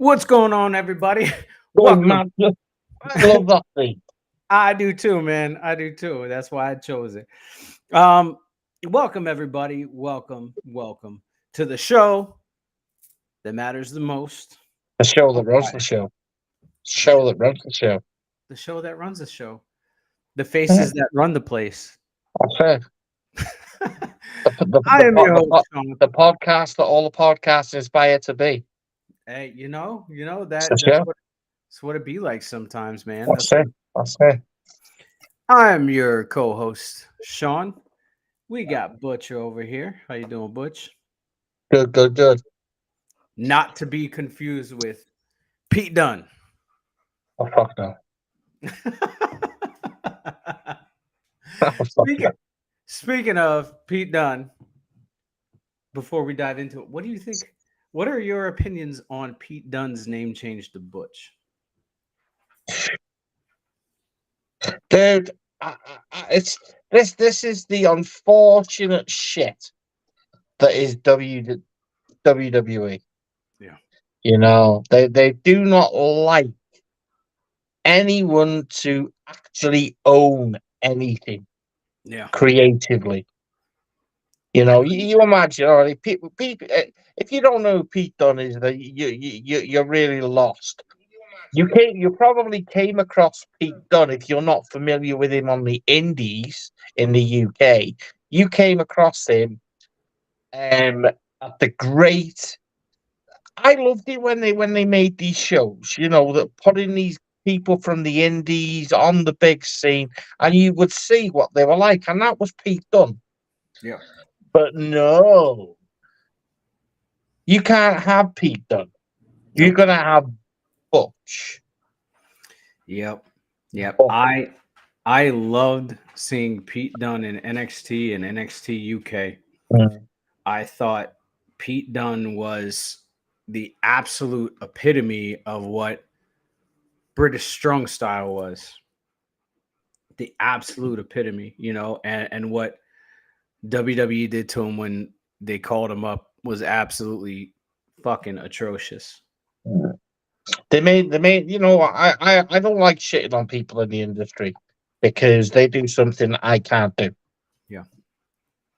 What's going on, everybody? Going Welcome. mad. I love that thing. I do too, man. I do too. That's why I chose it. Um, welcome, everybody. Welcome to the show that matters the most. The show that runs Why? the show. The show, Show that runs the show. the show that runs the show. The Yeah, faces that run the place. that's it. I am your host, Sean. The podcast that all the podcasts aspire to be. Hey, you know It's the that show. that's what it be like sometimes, man. That's it. That's it. I am your co-host, Sean. We got Butch over here. How you doing, Butch? Good, good, good. Not to be confused with Pete Dunne. Oh, fuck no. Oh, fuck speaking no. speaking of Pete Dunne, before we dive into it, what do you think? What are your opinions on Pete Dunne's name change to Butch? Dude, it's this is the unfortunate shit that is WWE. Yeah. You know, they do not like anyone to actually own anything Yeah. creatively. You know, you imagine, all right, people, if you don't know who Pete Dunne is, that you're really lost. You probably came across Pete Dunne if you're not familiar with him on the Indies in the UK. You came across him at the great. I loved it when they made these shows. You know, that putting these people from the Indies on the big scene, and you would see what they were like, and that was Pete Dunne. Yeah. But no, you can't have Pete Dunne. You're Nope. gonna have Butch. Yep. Yep. Butch. I loved seeing Pete Dunne in NXT and NXT UK. Mm. I thought Pete Dunne was the absolute epitome of what British strong style was. The absolute epitome, and what WWE did to him when they called him up was absolutely fucking atrocious. Mm. They made. You know, I don't like shitting on people in the industry because they do something I can't do. Yeah.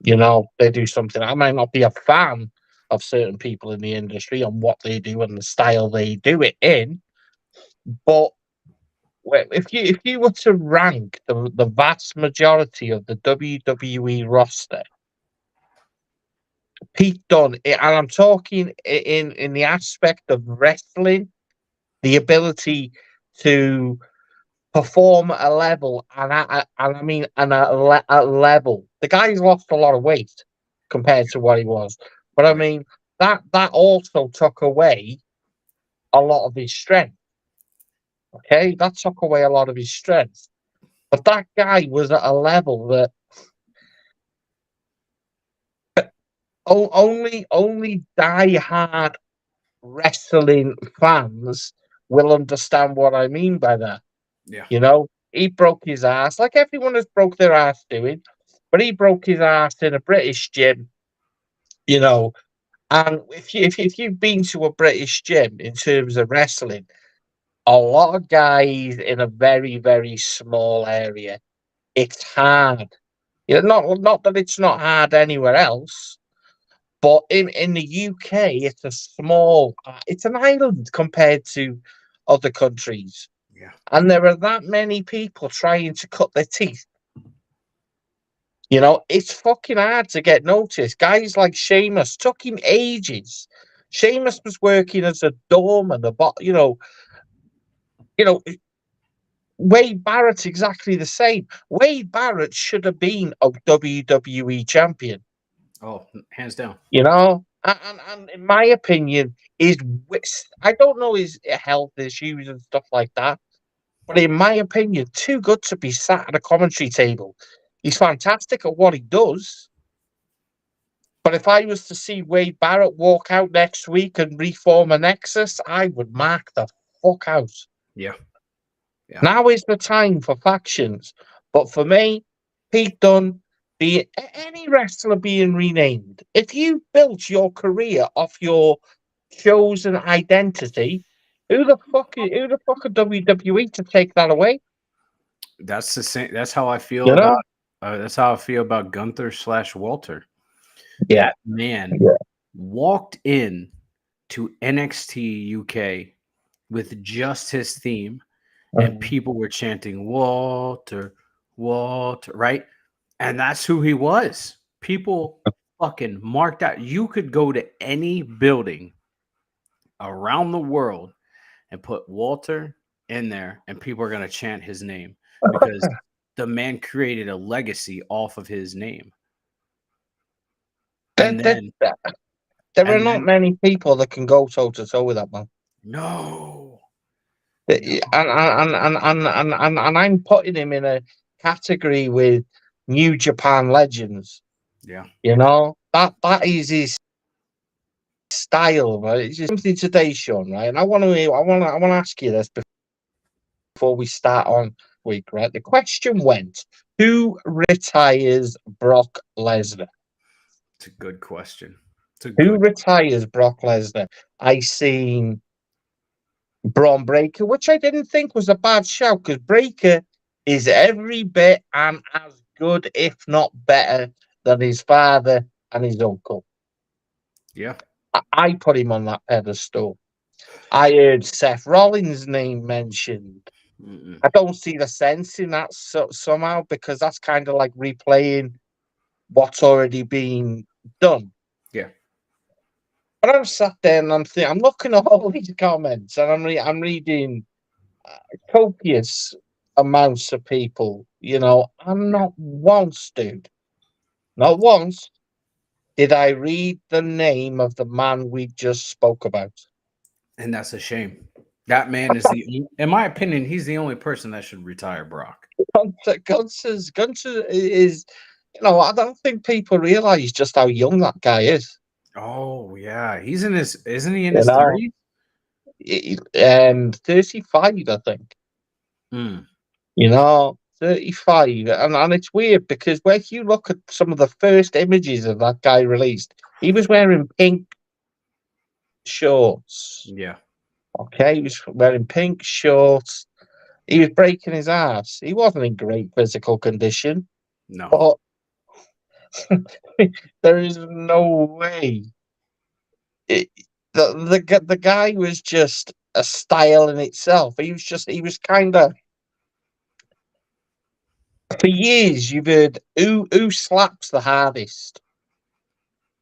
You know, they do something. I might not be a fan of certain people in the industry and what they do and the style they do it in, but if you were to rank the vast majority of the WWE roster, Pete Dunne, and I'm talking in the aspect of wrestling, the ability to perform at a level, and I mean, a level. The guy's lost a lot of weight compared to what he was, but I Right. mean that also took away a lot of his strength. Okay, that took away a lot of his strength. But that guy was at a level that only die-hard wrestling fans will understand what I mean by that. Yeah. You know, he broke his ass like everyone has broke their ass doing, but he broke his ass in a British gym. You know, and if you've been to a British gym in terms of wrestling, a lot of guys in a very small area. It's hard. You know, not that it's not hard anywhere else, but in the UK, it's a small, it's an island compared to other countries, Yeah. and there are that many people trying to cut their teeth. You know, it's fucking hard to get noticed. Guys like Sheamus took him ages. Sheamus was working as a doorman, you know, Wade Barrett's exactly the same. Wade Barrett should have been a WWE champion. Oh, hands down. You know, and in my opinion, I don't know his health issues and stuff like that, but in my opinion, too good to be sat at a commentary table. He's fantastic at what he does, but if I was to see Wade Barrett walk out next week and reform a Nexus, I would mark the fuck out. Yeah. Yeah. Now is the time for factions, but for me, Pete Dunne, any wrestler being renamed, if you built your career off your chosen identity, Who the fuck are WWE to take that away? That's the same. That's how I feel You know? about. That's how I feel about Gunther / Walter. Yeah. That man Yeah. walked in to NXT UK with just his theme, and people were chanting Walter, Walter, right? And that's who he was. People fucking marked out. You could go to any building around the world and put Walter in there, and people are going to chant his name because the man created a legacy off of his name. And then, there are not many people that can go toe to toe with that man. No. And I'm putting him in a category with New Japan legends. Yeah. You know, that is his style, right? It's just something today, Sean, right? And I want to ask you this before we start on week, right? The question went, who retires Brock Lesnar? It's a good question. Who retires Brock Lesnar? I seen Braun Breaker, which I didn't think was a bad shout because Breaker is every bit and as good, if not better, than his father and his uncle. Yeah. I put him on that pedestal. I heard Seth Rollins' name mentioned. Mm-mm. I don't see the sense in that somehow because that's kind of like replaying what's already been done. Yeah. But I'm sat there and I'm looking at all these comments and I'm reading copious amounts of people. You know, and not once, dude, not once did I read the name of the man we just spoke about. And that's a shame. That man is in my opinion, he's the only person that should retire Brock. Gunther is, you know, I don't think people realize just how young that guy is. Oh yeah, isn't he in his 30s? 35, I think. Mm. You know, 35, and it's weird because when you look at some of the first images of that guy released, he was wearing pink shorts. Yeah. Okay, he was wearing pink shorts. He was breaking his ass. He wasn't in great physical condition, No. but there is no way. The guy was just a style in itself. He was kind of, for years you've heard who slaps the hardest.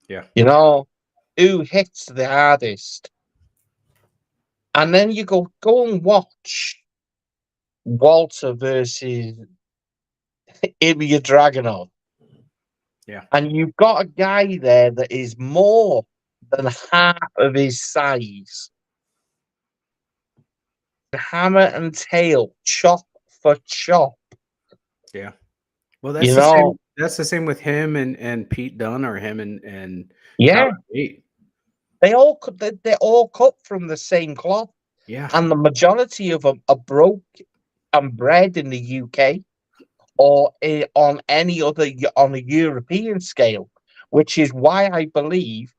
Yeah. You know, who hits the hardest. And then you go and watch Walter versus Ilya Dragunov. Yeah. And you've got a guy there that is more than half of his size. Hammer and tail, chop for chop. Yeah. Well, that's You the same. know, That's the same with him and Pete Dunne, or him and yeah, Tyler Bate. they're all cut from the same cloth. Yeah. And the majority of them are broke and bred in the UK or on any other, on a European scale, which is why I believe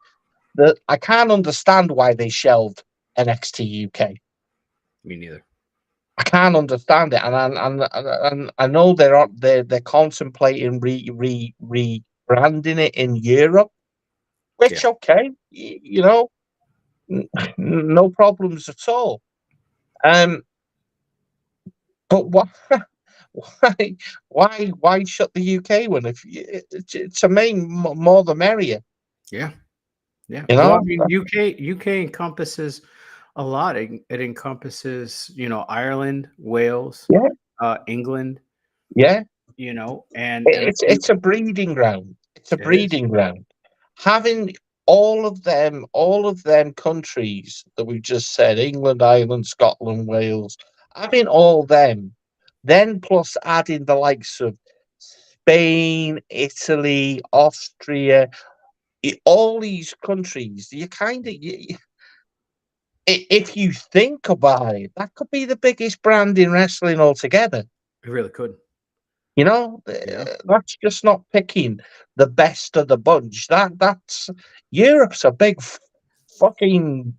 that I can't understand why they shelved NXT UK. Me neither. I can't understand it, and I know they're contemplating rebranding it in Europe, which okay, you know, no problems at all. But why shut the UK one? If it's a main more the merrier. Yeah. Yeah. You Well, I know, mean, UK encompasses a lot. It encompasses, Ireland, Wales, yeah, England, yeah. and It's a breeding ground. It's a it is. breeding ground. Having all of them countries that we've just said, England, Ireland, Scotland, Wales, having all them, then plus adding the likes of Spain, Italy, Austria, all these countries, you kind of, if you think about it, that could be the biggest brand in wrestling altogether. It really could. You know, that's just not picking the best of the bunch. That's Europe's a big fucking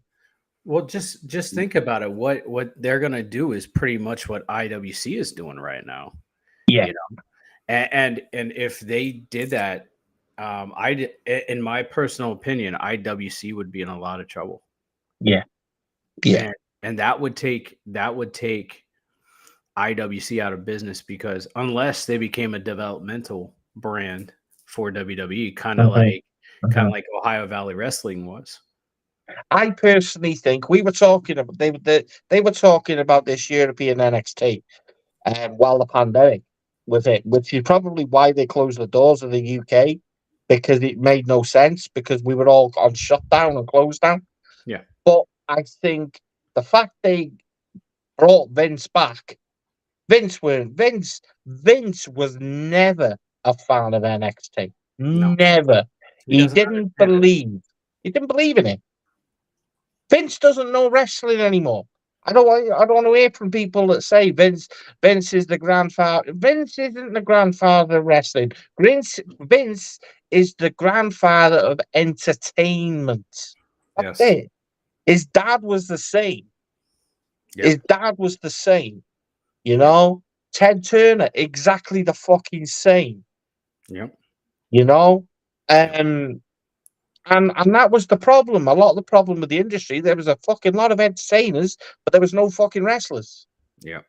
Well, just think about it. What they're gonna do is pretty much what IWC is doing right now. Yeah. You know, and if they did that, in my personal opinion, IWC would be in a lot of trouble. Yeah. Yeah. And that would take IWC out of business, because unless they became a developmental brand for WWE, kind of like Ohio Valley Wrestling was. I personally think we were talking about they were talking about this European NXT while the pandemic was it, which is probably why they closed the doors of the UK, because it made no sense because we were all on shutdown and closed down. Yeah. But I think the fact they brought Vince back, Vince was never a fan of NXT. No. Never. He doesn't understand it. He didn't believe in it. Vince doesn't know wrestling anymore. I don't want to hear from people that say Vince is the grandfather. Vince isn't the grandfather of wrestling. Vince is the grandfather of entertainment. That's Yes. it. His dad was the same. Yep. His dad was the same. You know? Ted Turner, exactly the fucking same. Yep. You know? Yep. And that was the problem. A lot of the problem with the industry, there was a fucking lot of entertainers, but there was no fucking wrestlers. Yeah.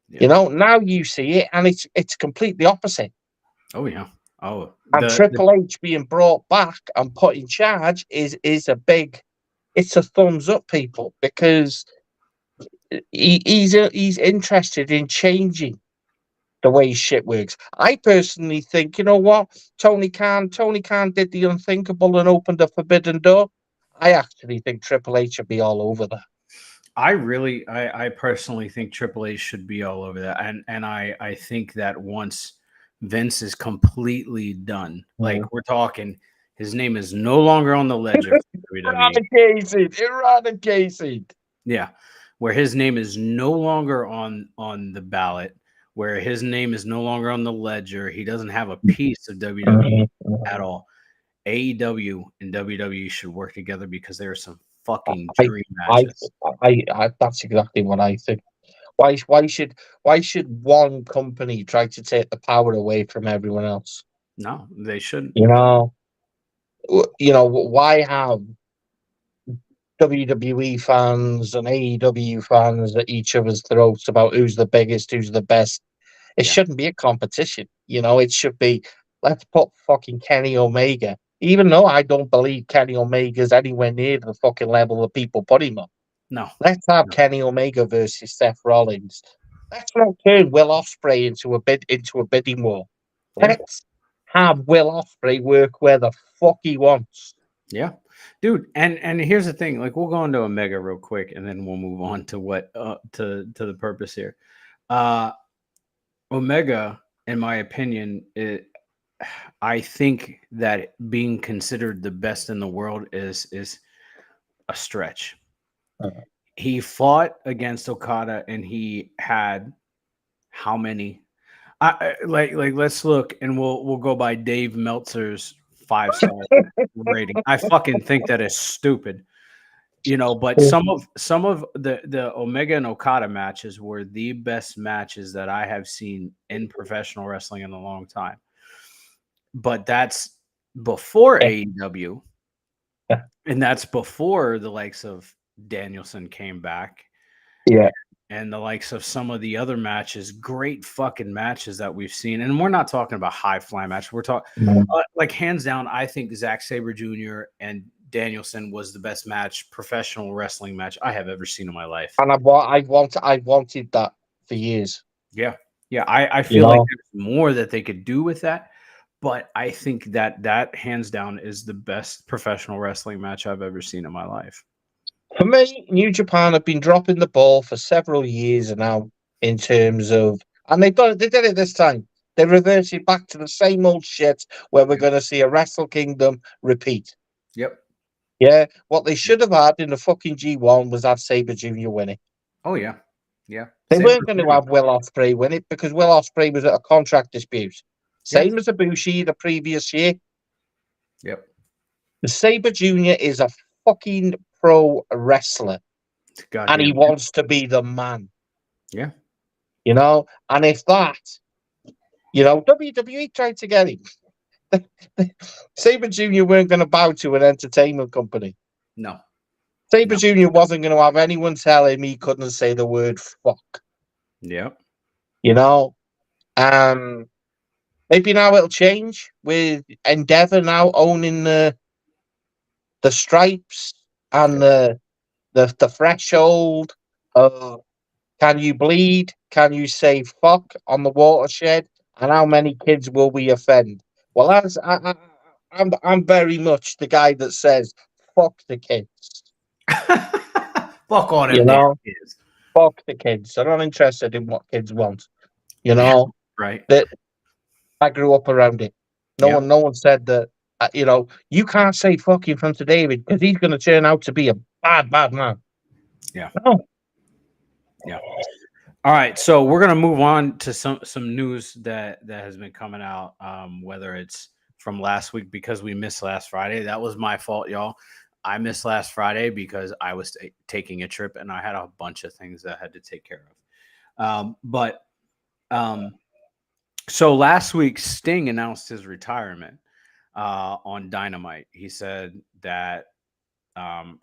You know, now you see it, and it's completely opposite. Oh yeah. Oh, And Triple H being brought back and put in charge is a big. It's a thumbs up, people, because he's interested in changing the way shit works. I personally think, you know what, Tony Khan did the unthinkable and opened a forbidden door. I actually think Triple H should be all over that. I personally think Triple H should be all over that, and I think that once Vince is completely done, like we're talking, his name is no longer on the ledger. Eradicated. Yeah, where his name is no longer on the ballot, where his name is no longer on the ledger. He doesn't have a piece of WWE at all. AEW and WWE should work together, because there are some fucking dream matches. I that's exactly what I think. Why should one company try to take the power away from everyone else? No, they shouldn't. You know, why have WWE fans and AEW fans at each other's throats about who's the biggest, who's the best? It shouldn't be a competition. It should be, let's put fucking Kenny Omega, even though I don't believe Kenny Omega's anywhere near the fucking level that people put him on. No. Let's have Kenny Omega versus Seth Rollins. Let's not turn Will Ospreay into a bidding war. Yeah. Let's have Will Ospreay work where the fuck he wants. Yeah, dude. And here's the thing. Like, we'll go into Omega real quick, and then we'll move on to what to the purpose here. Omega, in my opinion, I think that being considered the best in the world is a stretch. He fought against Okada, and he had how many? Like let's look, and we'll go by Dave Meltzer's 5-star rating. I fucking think that is stupid. But some of the Omega and Okada matches were the best matches that I have seen in professional wrestling in a long time. But that's before AEW, and that's before the likes of Danielson came back. Yeah. And the likes of some of the other matches, great fucking matches that we've seen. And we're not talking about high fly match. We're talking like, hands down, I think Zack Sabre Jr. and Danielson was the best professional wrestling match I have ever seen in my life. And I wanted that for years. Yeah. I feel like there's more that they could do with that, but I think that hands down is the best professional wrestling match I've ever seen in my life. For me, New Japan have been dropping the ball for several years now in terms of, and they did it this time. They reverted back to the same old shit where we're going to see a Wrestle Kingdom repeat. Yep. Yeah, what they should have had in the fucking G1 was have Sabre Jr. win it. Oh yeah, yeah. They weren't going to have Will Ospreay win it because Will Ospreay was at a contract dispute, same as Ibushi the previous year. Yep. The Sabre Jr. is a fucking pro wrestler, and he Goddamn. wants to be the man. Yeah. You know, and if that, you know, WWE tried to get him. Sabre Jr. weren't going to bow to an entertainment company. No. Sabre Jr. wasn't going to have anyone tell him he couldn't say the word fuck. Yep. You know, maybe now it'll change with Endeavor now owning the stripes and the threshold of can you bleed? Can you say fuck on the watershed? And how many kids will we offend? Well, I'm very much the guy that says fuck the kids. Fuck all them You know, kids. fuck the kids. I'm not interested in what kids want. You know, Right. that I grew up around it. No Yeah. one said that. You know, you can't say fuck in front of David because he's going to turn out to be a bad man. Yeah. No. Yeah. All right, so we're gonna move on to some news that has been coming out. Whether it's from last week because we missed last Friday, that was my fault, y'all. I missed last Friday because I was taking a trip and I had a bunch of things that I had to take care of. So last week, Sting announced his retirement on Dynamite. He said that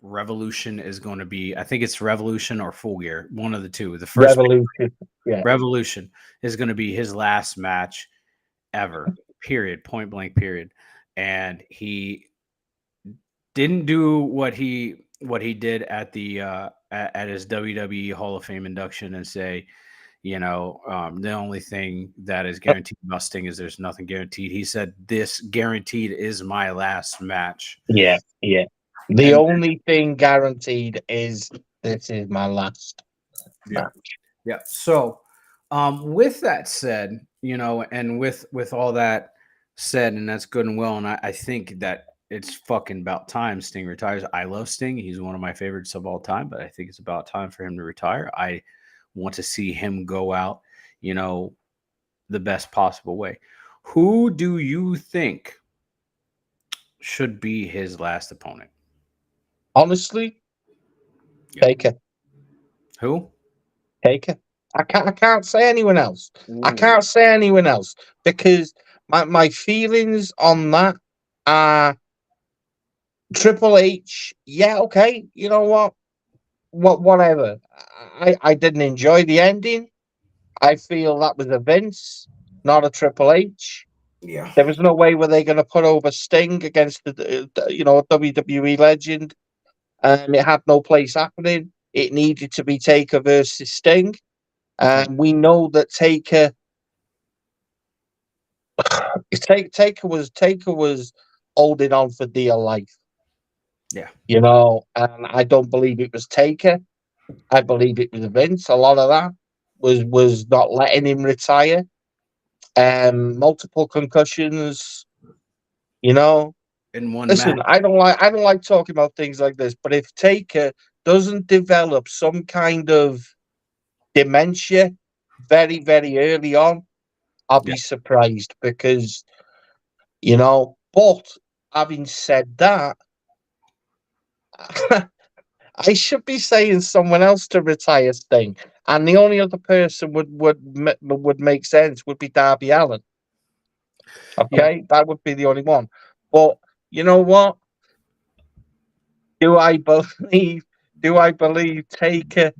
Revolution is going to be, I think it's Revolution or Full Gear, one of the two. The first Revolution. Yeah. Revolution is going to be his last match ever, period, point blank, period. And he didn't do what he did at the at his WWE Hall of Fame induction and say, you know, the only thing that is guaranteed about Sting is there's nothing guaranteed. He said, this guaranteed is my last match. Yeah. The only thing guaranteed is this is my last match. Yeah. So, with that said, you know, and with all that said, and that's good and well, and I think that it's fucking about time Sting retires. I love Sting. He's one of my favorites of all time, but I think it's about time for him to retire. I want to see him go out, you know, the best possible way. Who do you think should be his last opponent? Honestly, Taker. Who? Taker. I can't say anyone else. Ooh. I can't say anyone else because my feelings on that are Triple H. Yeah, okay. You know what? Whatever. I didn't enjoy the ending. I feel that was a Vince, not a Triple H. Yeah. There was no way were they going to put over Sting against the WWE legend. It had no place happening. It needed to be Taker versus Sting. We know that Taker was holding on for dear life. Yeah. You know, and I don't believe it was Taker. I believe it was Vince. A lot of that was not letting him retire. Multiple concussions. You know, In one listen, match. I don't like talking about things like this. But if Taker doesn't develop some kind of dementia very, very early on, I'll be surprised because, you know, but having said that, I should be saying someone else to retire Sting. And the only other person would make sense would be Darby Allin. Okay, that would be the only one. But you know what? Do I believe Taker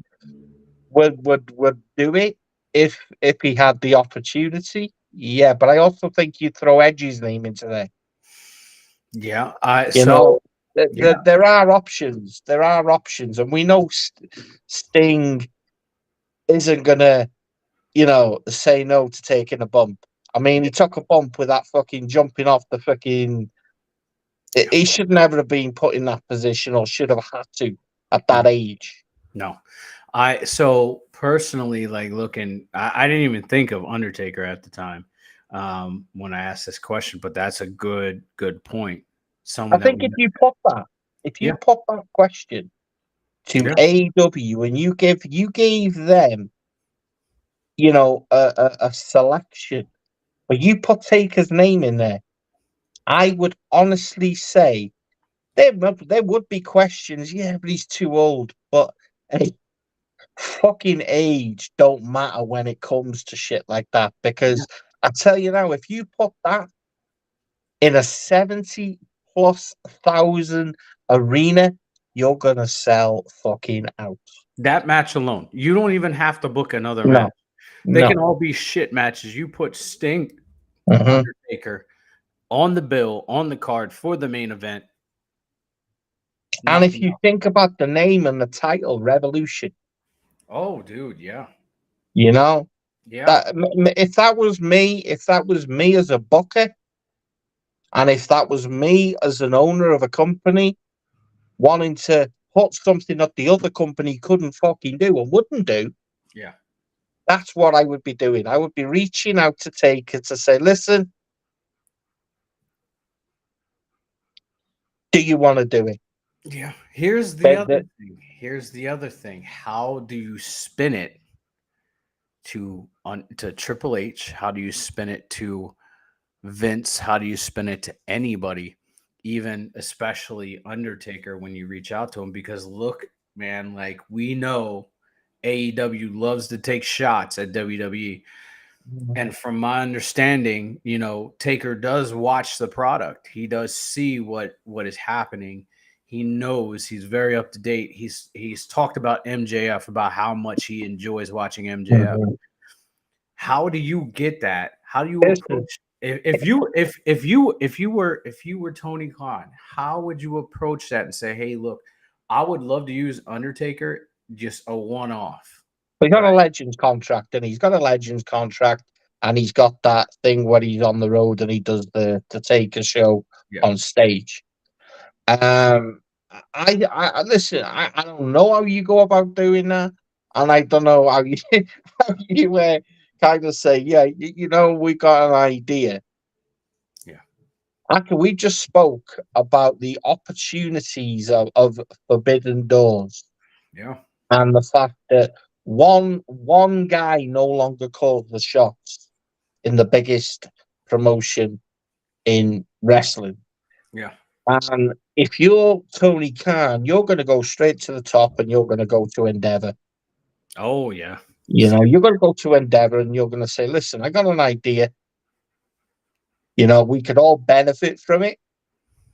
would do it if he had the opportunity? Yeah, but I also think you'd throw Edge's name into there. Yeah. There are options. There are options, and we know Sting isn't gonna, you know, say no to taking a bump. I mean, he took a bump with that fucking jumping off the fucking. He should never have been put in that position, or should have had to at that age. No, so personally, like looking, I didn't even think of Undertaker at the time when I asked this question, but that's a good point. I think if you put that question to AEW and you gave them, you know, a selection, but you put Taker's name in there, I would honestly say there would be questions. Yeah, but he's too old. But hey, fucking age don't matter when it comes to shit like that. Because I tell you now, if you put that in a 70 plus thousand arena, you're gonna sell fucking out. That match alone, you don't even have to book another match. No, They can no. all be shit matches. You put Sting, Mhm. Undertaker on the bill, on the card for the main event. And if Nothing you else. think about the name and the title, Revolution, Oh, dude, yeah, you know yeah, that if that was me as a booker, and if that was me as an owner of a company wanting to put something that the other company couldn't fucking do and wouldn't do, yeah, that's what I would be doing. I would be reaching out to Taker to say, listen, do you want to do it? yeah. Here's the But other thing. Here's the other thing. How do you spin it to Triple H? How do you spin it to Vince? How do you spin it to anybody, even especially Undertaker when you reach out to him? Because look, man, like we know AEW loves to take shots at WWE. And from my understanding, Taker does watch the product. He does see what is happening. He knows, he's very up to date. He's talked about MJF, about how much he enjoys watching MJF. Mhm. How do you get that? How do you Listen, approach if you were Tony Khan, how would you approach that and say, "Hey, look, I would love to use Undertaker, just a one-off." we got Right. a Legends contract, and he's got a Legends contract, and he's got that thing where he's on the road and he does the Taker show Yeah. on stage. Um, I listen. I don't know how you go about doing that, and I don't know how you how you kind of say, yeah, we got an idea. Yeah. After we just spoke about the opportunities of Forbidden Doors Yeah. and the fact that one guy no longer calls the shots in the biggest promotion in wrestling. Yeah. And if you're Tony Khan, you're going to go straight to the top and you're going to go to Endeavor. Oh, yeah. You're going to go to Endeavor and you're going to say, listen, I got an idea. We could all benefit from it.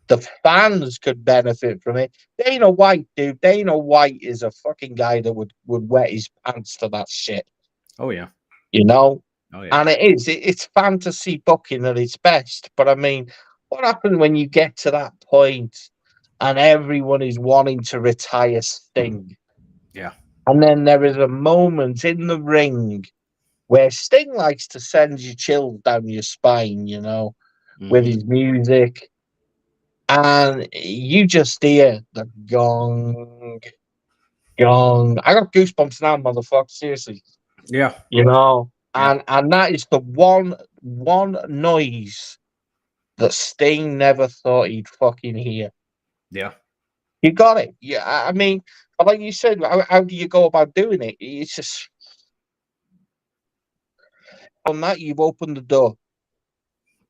The fans could benefit from it. Dana White, dude. Dana White is a fucking guy that would wet his pants to that shit, Oh, yeah. you know? Oh, yeah. And it's fantasy booking at its best. But I mean, what happens when you get to that point and everyone is wanting to retire Sting? Yeah. And then there is a moment in the ring where Sting likes to send you chills down your spine, with Mhm. his music. And you just hear the gong, gong. I got goosebumps now, motherfucker. Seriously, Yeah. Yeah. and that is the one noise that Sting never thought he'd fucking hear. Yeah. You got it. Yeah, I mean, like you said, how do you go about doing it? It's just on that you've opened the door.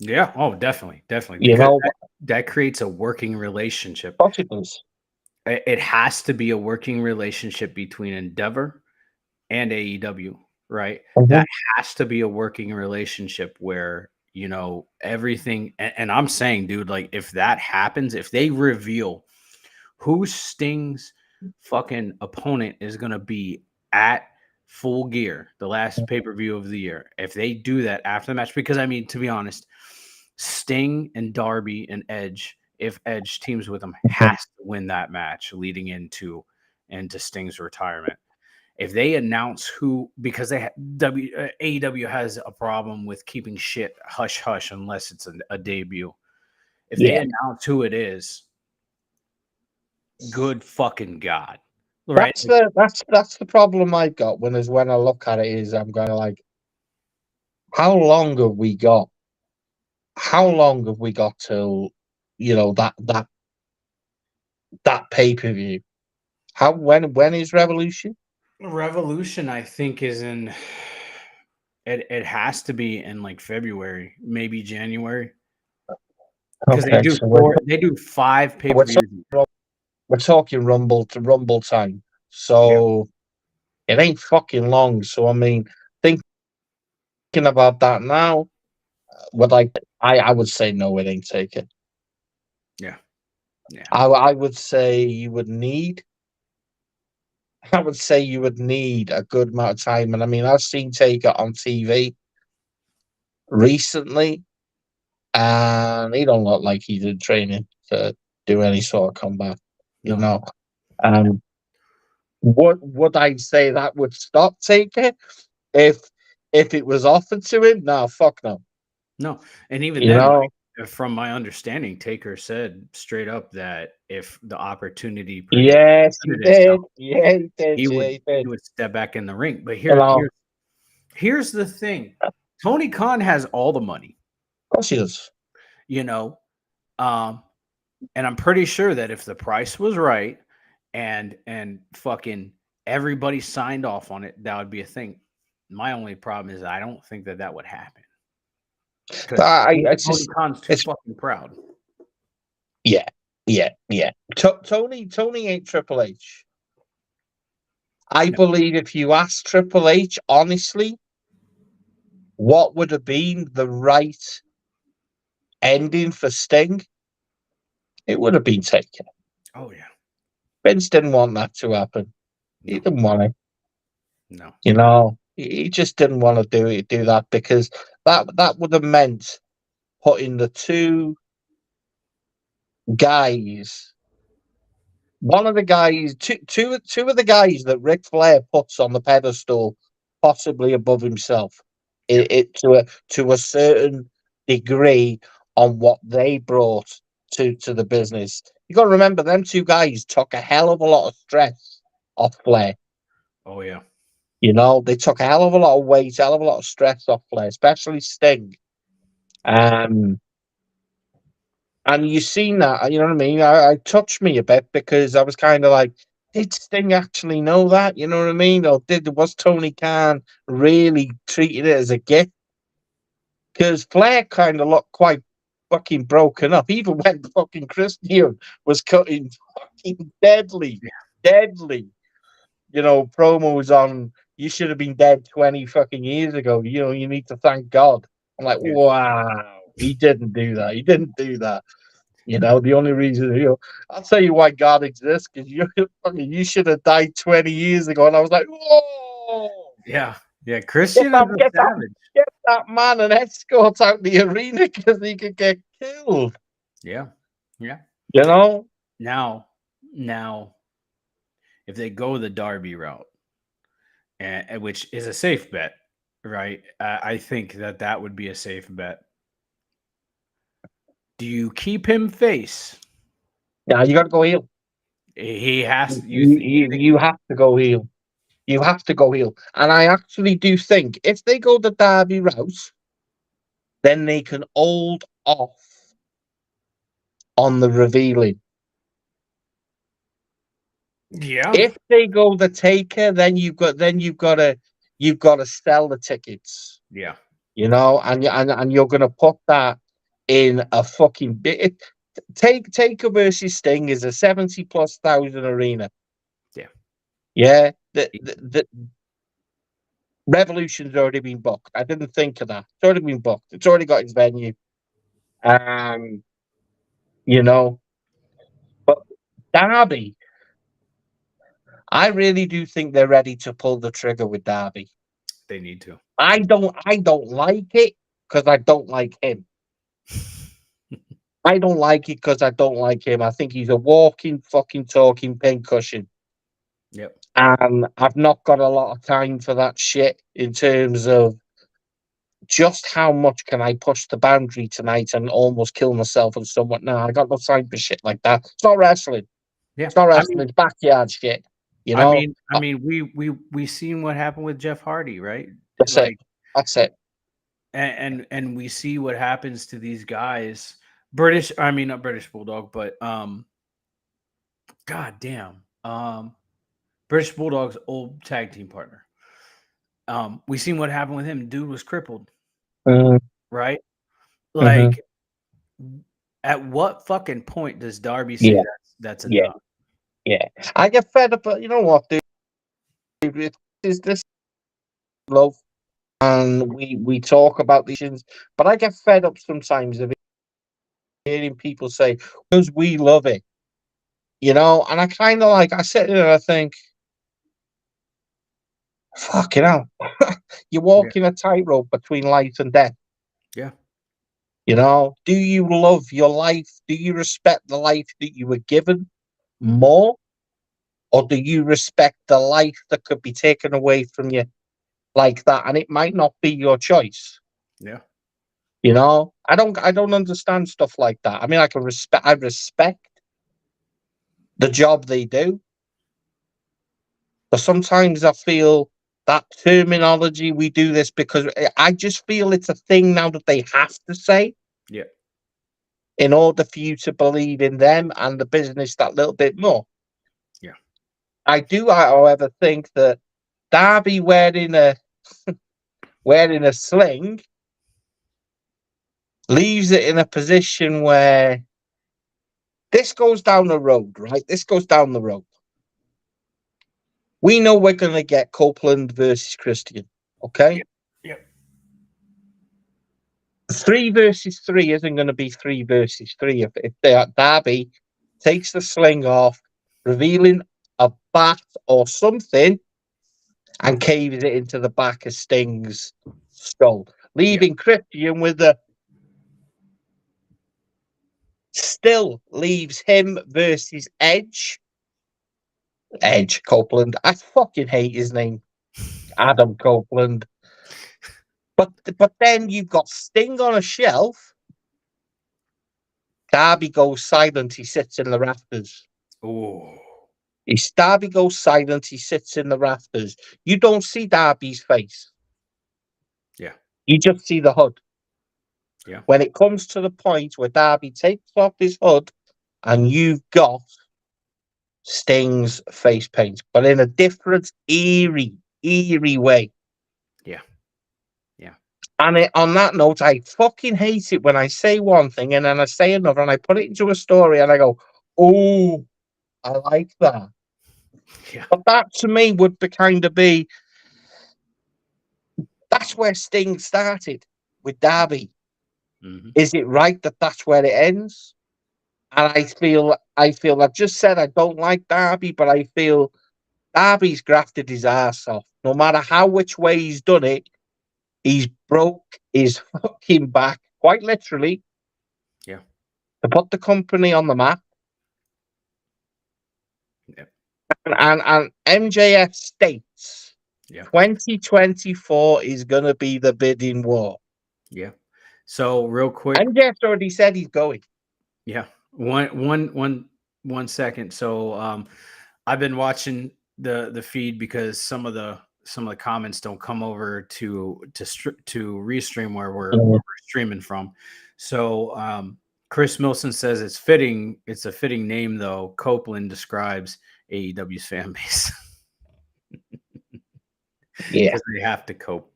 Yeah. Oh, definitely. Definitely. You Because know, that creates a working relationship. possibles. It has to be a working relationship between Endeavor and AEW, right? Mhm. That has to be a working relationship where, everything. And I'm saying, dude, like if that happens, if they reveal who Sting's fucking opponent is going to be at Full Gear, the last pay per view of the year, if they do that after the match, because I mean, to be honest, Sting and Darby and Edge, if Edge teams with them, Mhm. has to win that match leading into Sting's retirement. If they announce who, because AEW has a problem with keeping shit hush hush unless it's a debut. If they Yeah, announce who it is, good fucking god, right? that's the problem I've got when I look at it is I'm going to like, how long have we got? How long have we got till that pay per view? How when is Revolution? Revolution, I think, is in. It has to be in like February, maybe January. because Okay, so they do 5 we're, pay-per-views. we're talking Rumble to Rumble time. So it ain't fucking long. So I mean, thinking about that now, I would say no, it ain't taken. Yeah. Yeah. I would say you would need. I would say you would need a good amount of time, and I mean, I've seen Taker on TV recently, and he don't look like he's in training to do any sort of combat. You No. know, um, would I say that would stop Taker if it was offered to him? No, fuck no. No. And even You then, know, from my understanding, Taker said straight up that if the opportunity yes, he presented did. itself, Yeah, he did. he Yeah, would he did. step back in the ring. But You know, of here's the thing. Tony Khan has all the money, course he does. you know. Um, and I'm pretty sure that if the price was right and fucking everybody signed off on it, that would be a thing. My only problem is I don't think that would happen because It's Tony just, Khan's too it's fucking proud. yeah, yeah, yeah. Tony ain't Triple H. I No. believe if you ask Triple H honestly, what would have been the right ending for Sting, it would have been Taker. Oh yeah, Vince didn't want that to happen. He no, didn't want it. no, You know, he just didn't want to do that because that would have meant putting the two guys, one of the guys, two of the guys that Ric Flair puts on the pedestal, possibly above himself, yeah, it to a certain degree on what they brought to the business. You got to remember, them two guys took a hell of a lot of stress off Flair. oh yeah, You know, they took a hell of a lot of weight, a hell of a lot of stress off Flair, especially Sting. Um, and you seen that, you know what I mean? I touched me a bit because I was kind of like, did Sting actually know that? You know what I mean? Or was Tony Khan really treating it as a gift? Because Flair kind of looked quite fucking broken up, even when fucking Christian was cutting fucking deadly, yeah, deadly, promos on you should have been dead 20 fucking years ago. You know, you need to thank God. I'm like, yeah, wow, he didn't do that. He didn't do that. You know, the only reason, I'll tell you why God exists, because you should have died 20 years ago. And I was like, whoa, yeah, yeah. get Christian is that, a get that, savage. get that man an escort out the arena because he could get killed. Yeah, yeah. You know? Now, if they go the Darby route, and which is a safe bet, right? I think that would be a safe bet. Do you keep him face? Yeah, you got to go heel. He has. You think? You have to go heel. You have to go heel. And I actually do think if they go the Derby route, then they can hold off on the revealing. Yeah, If they go the Taker, then you've got to sell the tickets, yeah, and you're gonna put that in a fucking bit. Taker versus Sting is a 70,000+ arena. yeah. Yeah, the Revolution's already been booked. I didn't think of that. It's already been booked. It's already got its venue. Um, you know, but Derby, I really do think they're ready to pull the trigger with Derby. They need to. I don't like it because I don't like him. I don't like it because I don't like him. I think he's a walking, fucking, talking pincushion. Yep. And I've not got a lot of time for that shit in terms of just how much can I push the boundary tonight and almost kill myself and somewhat. No, I got no time for shit like that. It's not wrestling. Yeah. It's not wrestling. It's backyard shit. You know? We seen what happened with Jeff Hardy, right? That's it. Like, That's it. and we see what happens to these guys. British, I mean not British Bulldog, but god damn. British Bulldog's old tag team partner. We seen what happened with him. Dude was crippled, Mm, right? mhm. Like At what fucking point does Darby say Yeah, that's yeah, enough? yeah. I get fed up, but you know what, dude? This love, and we talk about these things, but I get fed up sometimes of hearing people say because we love it, and I kind of like I sit there and I think, fucking hell, you're Yeah. walking a tightrope between life and death. Yeah. Do you love your life? Do you respect the life that you were given Mhm. more, or do you respect the life that could be taken away from you like that? And it might not be your choice. Yeah. I don't understand stuff like that. I mean, I respect the job they do, but sometimes I feel that terminology, we do this because I just feel it's a thing now that they have to say Yeah. in order for you to believe in them and the business that little bit more. Yeah. I do, however, think that Darby wearing a sling leaves it in a position where this goes down the road, right? This goes down the road. We know we're going to get Copeland versus Christian, okay? Yeah. 3 versus 3 isn't going to be 3 versus 3 if Darby takes the sling off, revealing a bat or something, and caves it into the back of Sting's skull, leaving Christian with the still leaves him versus Edge. Edge Copeland. I fucking hate his name. Adam Copeland. But then you've got Sting on a shelf. Darby goes silent. He sits in the rafters. Oh. Darby goes silent. He sits in the rafters. You don't see Darby's face. Yeah. You just see the hood. Yeah. When it comes to the point where Darby takes off his hood and you've got Sting's face paint, but in a different, eerie way. Yeah. Yeah. And on that note, I fucking hate it when I say one thing and then I say another and I put it into a story and I go, oh, I like that. Yeah. But that to me would be that's where Sting started with Darby. Mm-hmm. Is it right that that's where it ends? And I've just said I don't like Darby, but I feel Darby's grafted his ass off. No matter which way he's done it, he's broke his fucking back, quite literally, Yeah. to put the company on the map. Yeah. And MJF states Yeah. 2024 is going to be the bidding war. Yeah. So real quick. MJF's already said he's going. Yeah. One second. So I've been watching the feed because some of the comments don't come over to restream where we're streaming from. So Chris Milson says it's a fitting name though. Copeland describes AEW's fan base. Yeah. Because they have to cope.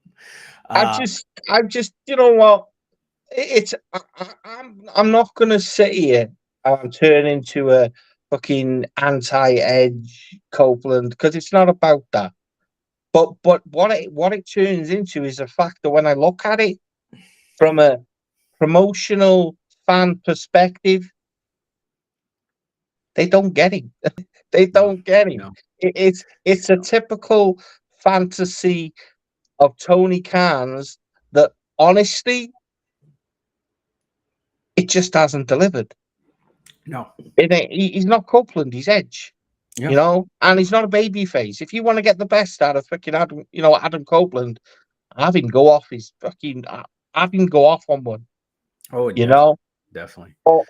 I've just, you know what? I'm not gonna sit here and turn into a fucking anti-Edge Copeland because it's not about that. But what it turns into is the fact that when I look at it from a promotional fan perspective, they don't get him. They don't get him. No. It's a typical fantasy of Tony Khan's that honestly it just hasn't delivered. No. He's not Copeland, he's Edge. Yeah. And he's not a baby face. If you want to get the best out of fucking Adam Copeland, have him go off have him go off on one. Oh, definitely. Oh.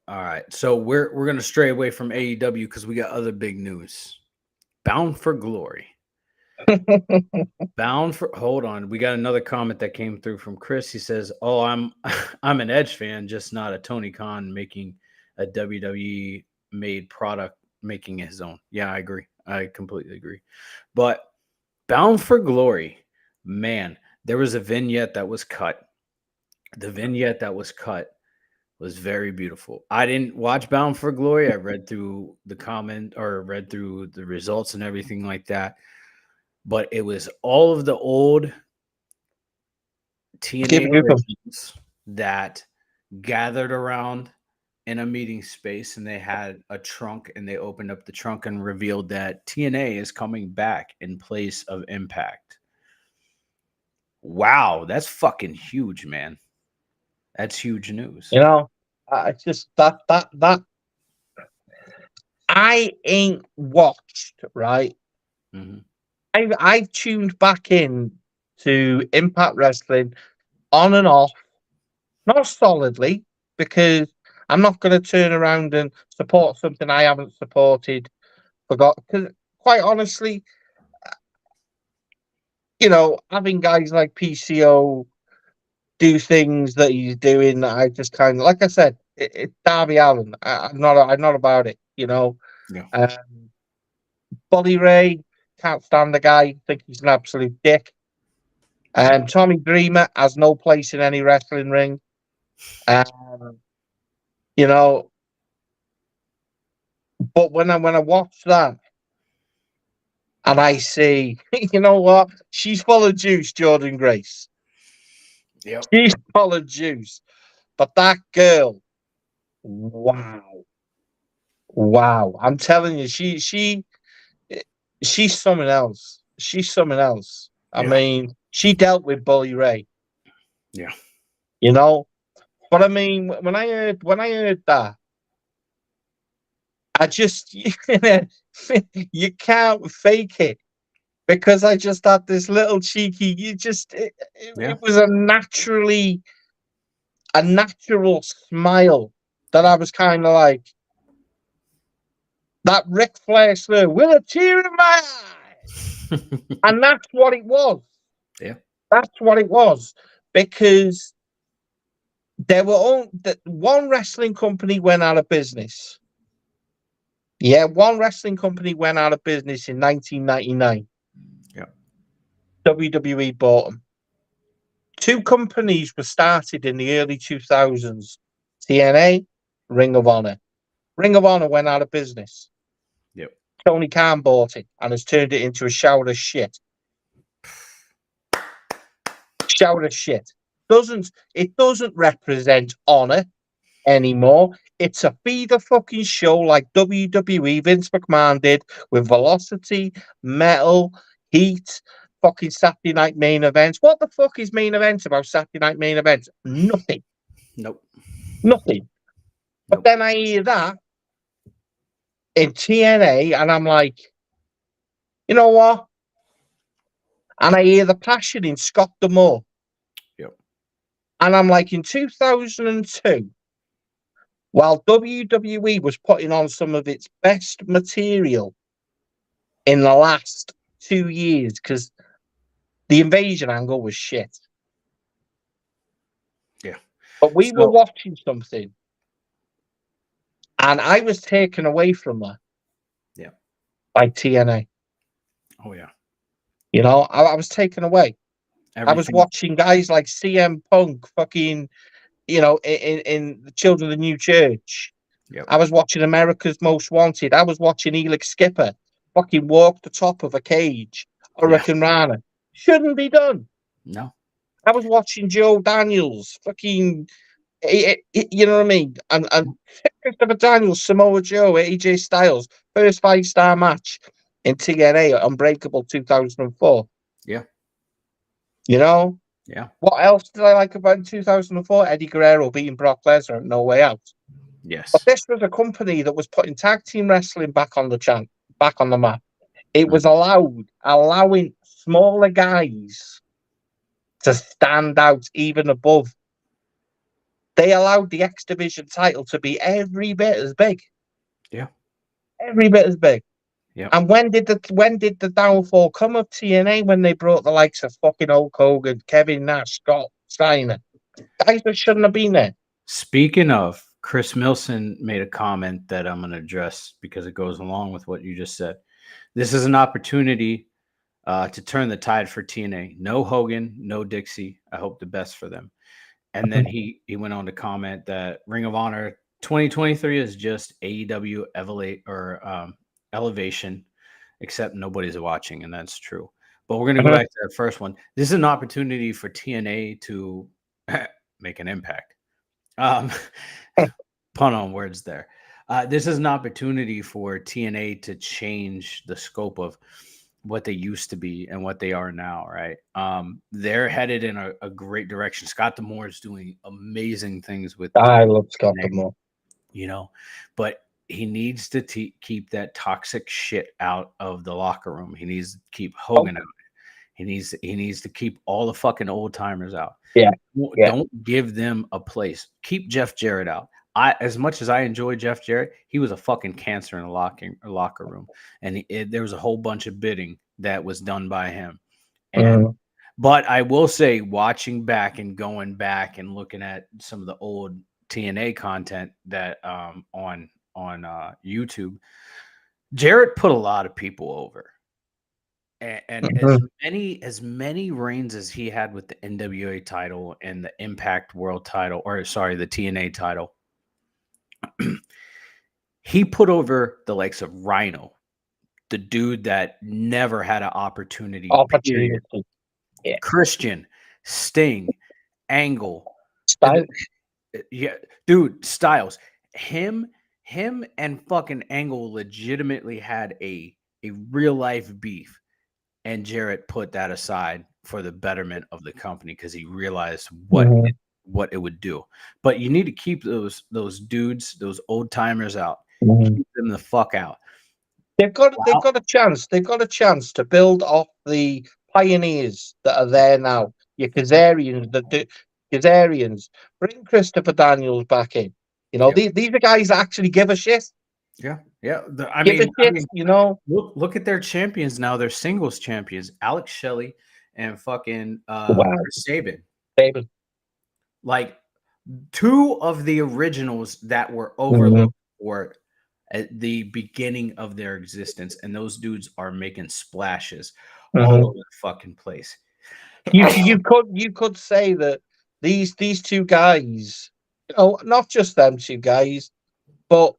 All right. So we're gonna stray away from AEW because we got other big news. Bound for Glory. Hold on. We got another comment that came through from Chris. He says, "Oh, I'm an Edge fan, just not a Tony Khan making a WWE made product making his own." Yeah, I agree. I completely agree. But Bound for Glory, man, there was a vignette that was cut. The vignette that was cut was very beautiful. I didn't watch Bound for Glory. I read through the comment or read through the results and everything like that. But it was all of the old Give TNA it them. originals that gathered around in a meeting space, and they had a trunk, and they opened up the trunk and revealed that TNA is coming back in place of Impact. Wow, that's fucking huge, man. That's huge news. You know, it's just that I ain't watched, right? Mhm. I've tuned back in to Impact Wrestling on and off, not solidly, because I'm not going to turn around and support something I haven't supported. Forgot, because quite honestly, having guys like PCO do things that he's doing, I just kind of, like I said, it's Darby Allin. I'm not about it. Yeah. Bully Ray, can't stand the guy. Think he's an absolute dick. Tommy Dreamer has no place in any wrestling ring. Um, you know, but when I watch that and I see, you know what, she's full of juice, Jordan Grace. Yep. She's full of juice. But that girl, wow, wow! I'm telling you, she's something else. She's something else. I Yeah. mean, she dealt with Bully Ray. Yeah. You know, but I mean, when I heard that, I just you can't fake it because I just had this little cheeky. Yeah. It was a natural smile that I was kind of like that Ric Flair slur with a tear in my eye, and that's what it was. Yeah. That's what it was because there were one wrestling company went out of business. Yeah, one wrestling company went out of business in 1999. Yeah. WWE bought them. Two companies were started in the early 2000s. TNA, Ring of Honor. Ring of Honor went out of business. Yep. Tony Khan bought it and has turned it into a shower of shit. Shower of shit. It doesn't represent honor anymore. It's a feeder fucking show like WWE Vince McMahon did with Velocity, Metal, Heat, fucking Saturday Night Main Events. What the fuck is main events about Saturday Night Main Events? Nothing. Nope. Nothing. But Nope. then I hear that in TNA and I'm like, you know what? And I hear the passion in Scott D'Amore. Yep. And I'm like, in 2002, while WWE was putting on some of its best material in the last 2 years, because the invasion angle was shit. Yeah. But we were So watching something, and I was taken away from that. Yeah. By TNA. Oh yeah. I was taken away. I was Everything. watching guys like CM Punk, fucking, in the Children of the New Church. Yep. I was watching America's Most Wanted. I was watching Elix Skipper fucking walk the top of a cage. Hurricane Rana. Shouldn't be done. No. I was watching Joe Daniels, fucking, you know what I mean? And Christopher Daniels, Samoa Joe, AJ Styles, first 5-star match in TNA, Unbreakable 2004. Yeah. Yeah. What else did I like about 2004? Eddie Guerrero beating Brock Lesnar at No Way Out. Yes. But this was a company that was putting tag team wrestling back on the map. It was allowing smaller guys to stand out even above. They allowed the X Division title to be every bit as big. Yeah. Every bit as big. Yeah. And when did the downfall come of TNA? When they brought the likes of fucking Hulk Hogan, Kevin Nash, Scott Steiner, guys that shouldn't have been there. Speaking of, Chris Milson made a comment that I'm going to address because it goes along with what you just said. This is an opportunity to turn the tide for TNA. No Hogan, no Dixie. I hope the best for them. And then he went on to comment that Ring of Honor 2023 is just AEW elevation, except nobody's watching, and that's true. But we're gonna go back to that first one. This is an opportunity for TNA to make an impact. Pun on words there. This is an opportunity for TNA to change the scope of what they used to be and what they are now, right? They're headed in a great direction. Scott D'Amore is doing amazing things with. I love Scott D'Amore. You know, but he needs to keep that toxic shit out of the locker room. He needs to keep Hogan out. He needs to keep all the fucking old timers out. Yeah. Don't give them a place. Keep Jeff Jarrett out. As much as I enjoy Jeff Jarrett, he was a fucking cancer in the locker room, and there was a whole bunch of bidding that was done by him. And but I will say, watching back and going back and looking at some of the old TNA content that on YouTube, Jarrett put a lot of people over, and as many reigns as he had with the NWA title and the Impact World title, or sorry, the TNA title. He put over the likes of Rhino, the dude that never had an opportunity. Yeah. Christian, Sting, Angle, Styles. Yeah, dude, Styles. Him and fucking Angle legitimately had a real life beef, and Jarrett put that aside for the betterment of the company because he realized what it would do. But you need to keep those dudes, those old timers out. Keep them the fuck out. They've got a chance. They've got a chance to build off the pioneers that are there now. Your Kazarians, Kazarians. Bring Christopher Daniels back in. You know, these are guys that actually give a shit. Yeah. I mean, you know, look at their champions now. They're singles champions, Alex Shelley and fucking Sabin. Like two of the originals that were overlooked for at the beginning of their existence, and those dudes are making splashes all over the fucking place. You could say that these two guys, you know, not just them two guys, but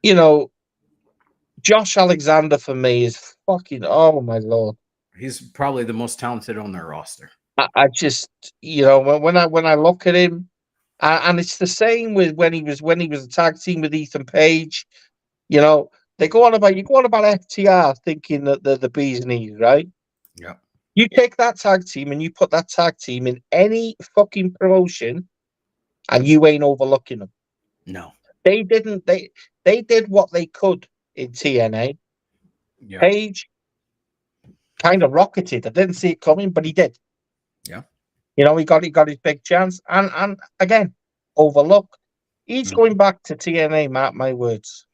you know, Josh Alexander for me is fucking, oh my lord. He's probably the most talented on their roster. I just, you know, when I look at him, and it's the same with when he was a tag team with Ethan Page. You know, you go on about FTR thinking that they're the bee's knees, right? Yeah. You take that tag team and you put that tag team in any fucking promotion, and you ain't overlooking them. No, they didn't. They did what they could in TNA. Yeah. Page kind of rocketed. I didn't see it coming, but he did. Yeah. You know, he got his big chance, and again, overlooked. He's going back to TNA, mark my words.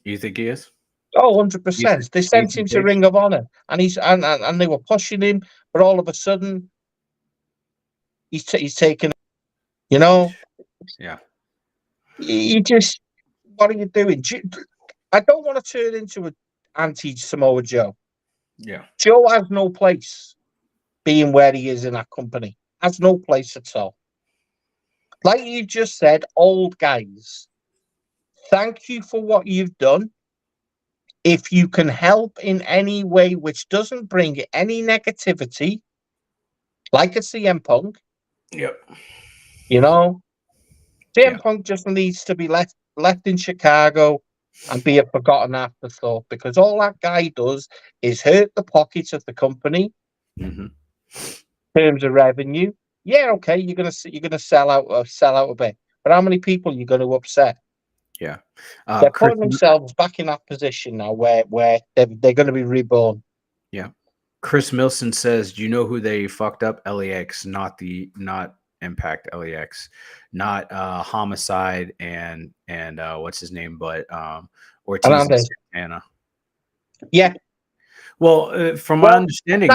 You think he is? Oh, 100%. They sent him to Ring of Honor, and and they were pushing him, but all of a sudden, he's taken. You know. Yeah. You just, what are you doing? I don't want to turn into an anti-Samoa Joe. Yeah. Joe has no place being where he is in that company. Has no place at all. Like you just said, old guys, thank you for what you've done. If you can help in any way which doesn't bring any negativity, like a CM Punk. Yep. You know, CM Punk just needs to be left in Chicago and be a forgotten afterthought, because all that guy does is hurt the pockets of the company in terms of revenue. Yeah, okay, you're gonna sell out a bit, but how many people are you going to upset? Yeah, they're putting themselves back in that position now where they're going to be reborn. Yeah, Chris Milson says, "Do you know who they fucked up? LAX, not Impact. LAX, not Homicide and what's his name, but Ortiz and Santana." Yeah. Well, from my understanding,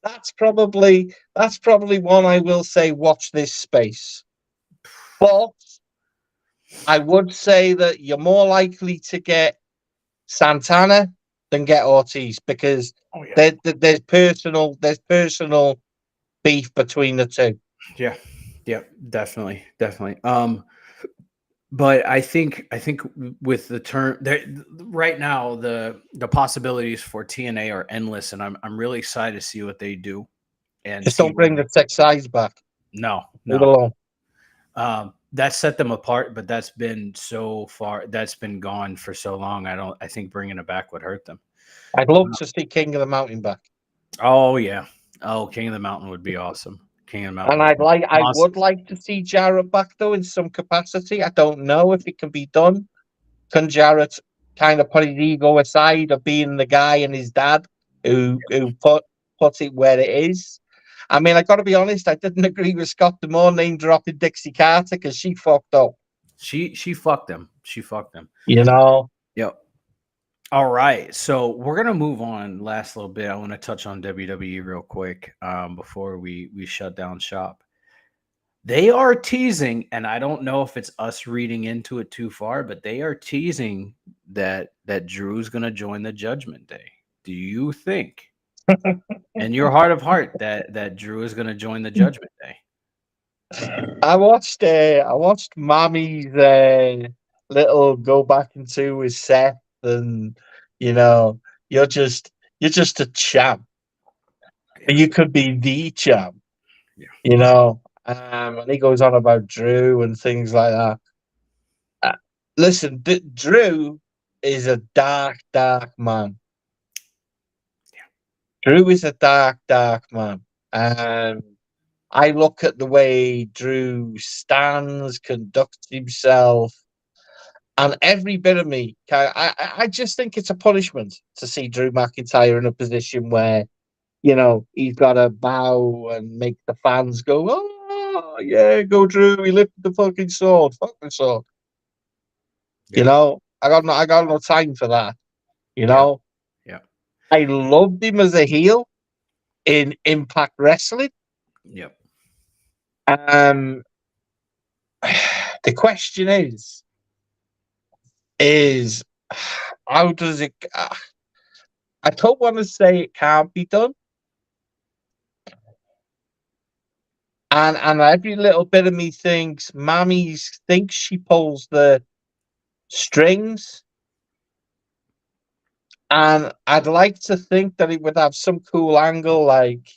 that's probably one I will say. Watch this space, but I would say that you're more likely to get Santana than get Ortiz, because there's personal beef between the two. Yeah, yeah, definitely, definitely. But I think with the term there right now, the possibilities for TNA are endless, and I'm really excited to see what they do and Just see don't where bring the sex size back. no, Leave it no. alone. That set them apart, but that's been so far. That's been gone for so long. I think bringing it back would hurt them. I'd love to see King of the Mountain back. Oh yeah. Oh, King of the Mountain would be awesome. King of the Mountain. And Would be I awesome. would like to see Jarrett back though in some capacity. I don't know if it can be done. Can Jarrett kind of put his ego aside of being the guy and his dad who puts it where it is? I mean, I got to be honest. I didn't agree with Scott Demore name dropping Dixie Carter because she fucked up. She fucked them. She fucked them. You know. Yep. All right, so we're gonna move on. Last little bit, I want to touch on WWE real quick before we shut down shop. They are teasing, and I don't know if it's us reading into it too far, but they are teasing that Drew's gonna join the Judgment Day. Do you think, in your heart of heart, that Drew is gonna join the Judgment Day? I watched Mommy's little go back into his set, and you know, you're just a champ. You could be the champ, Yeah. you know. And he goes on about Drew and things like that. Listen, Drew is a dark, dark man. Drew is a dark, dark man. I look at the way Drew stands, conducts himself, and every bit of me, I just think it's a punishment to see Drew McIntyre in a position where, you know, he's got to bow and make the fans go, oh, yeah, go Drew, he lifted the fucking sword, fuck the sword. Yeah. You know, I got no time for that. You know, Yeah. I loved him as a heel in Impact Wrestling. Yep. The question is how does it? I don't want to say it can't be done, and every little bit of me thinks Mammy thinks she pulls the strings, and I'd like to think that it would have some cool angle, like,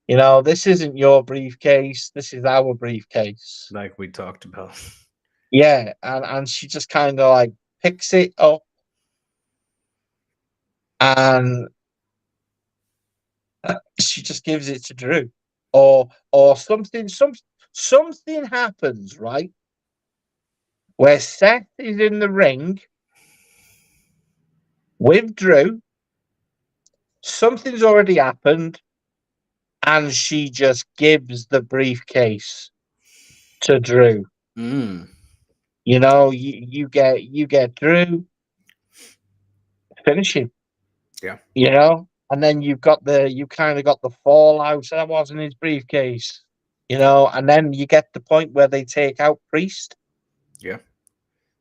you know, this isn't your briefcase, this is our briefcase. Like we talked about. Yeah, and she just kind of like picks it up and she just gives it to Drew, or something happens, right, where Seth is in the ring with Drew. Something's already happened, and she just gives the briefcase to Drew. Mm. You know, you get Drew, finish him. Yeah. You know, and then you kind of got the fallout. So that wasn't his briefcase. You know, and then you get the point where they take out Priest. Yeah.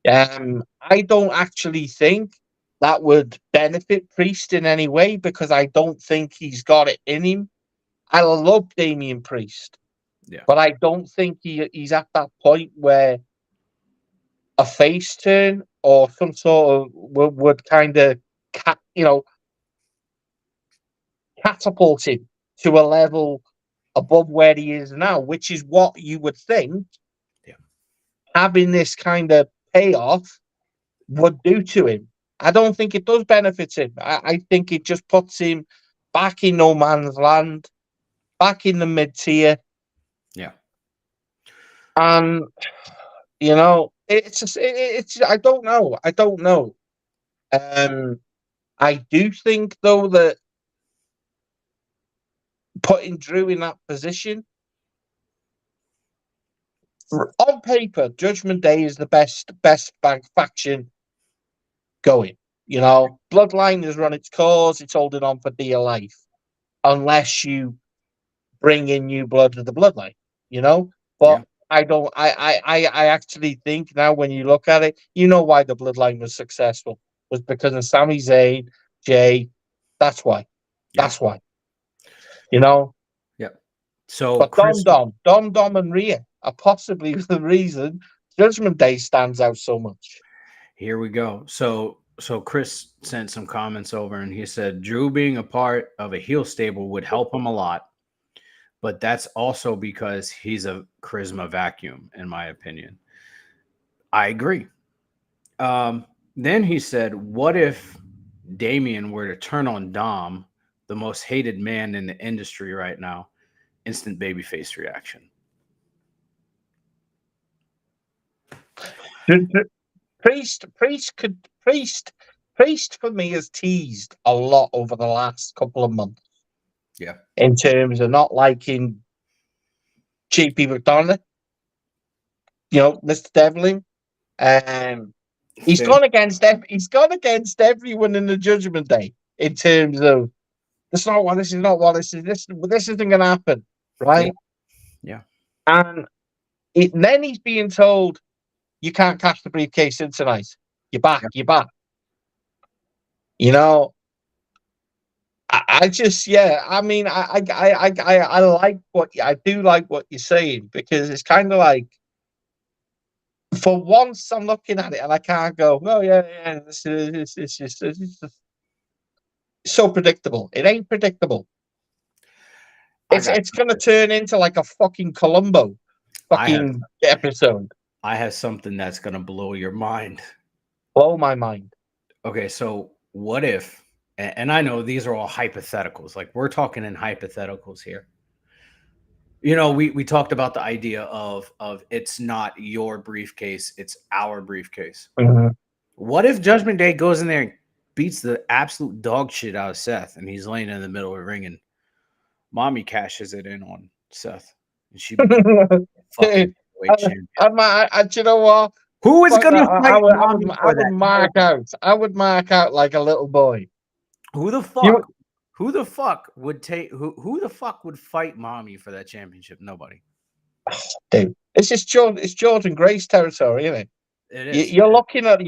I don't actually think that would benefit Priest in any way because I don't think he's got it in him. I love Damian Priest. Yeah. But I don't think he's at that point where a face turn or some sort of would kind of, catapult him to a level above where he is now, which is what you would think having this kind of payoff would do to him. I don't think it does benefit him. I think it just puts him back in no man's land, back in the mid-tier. Yeah. And, you know, it's I don't know. I don't know. I do think, though, that putting Drew in that position, on paper, Judgment Day is the best faction going. You know, Bloodline has run its course; it's holding on for dear life, unless you bring in new blood to the Bloodline. You know, but Yeah. I don't. I actually think now, when you look at it, you know why the Bloodline was successful was because of Sami Zayn, Jay. That's why. Yeah. That's why. You know. Yeah. So But Chris, Dom and Rhea are possibly the reason Judgment Day stands out so much. here we go. So Chris sent some comments over, and he said Drew being a part of a heel stable would help him a lot, but that's also because he's a charisma vacuum, in my opinion. I agree. Then he said, "What if Damian were to turn on Dom, the most hated man in the industry right now?" Instant babyface reaction. Priest for me has teased a lot over the last couple of months Yeah. in terms of not liking JP McDonough, Mr. Devlin. He's Finn. gone against everyone in the Judgment Day in terms of this is not what this isn't gonna happen, right? Yeah. And then he's being told you can't cash the briefcase in tonight. You're back, Yeah. you're back. You know, I just, yeah. I mean, I like I do like what you're saying because it's kind of like, for once, I'm looking at it and I can't go, oh yeah, it's just so predictable. It ain't predictable. It's gonna turn into like a fucking Columbo fucking episode. I have something that's gonna blow your mind. Blow my mind. Okay, so what if, and I know these are all hypotheticals, like we're talking in hypotheticals here. We talked about the idea of it's not your briefcase, it's our briefcase. Mm-hmm. What if Judgment Day goes in there and beats the absolute dog shit out of Seth, and he's laying in the middle of the ring, and Mommy cashes it in on Seth, and she becomes fucking champion. Do you know what? Who is gonna fight Mommy for that? I would mark out like a little boy. Who the fuck? Who the fuck would take? Who the fuck would fight Mommy for that championship? Nobody. Dude, it's just Jordan Grace territory, isn't it? It is. You're looking at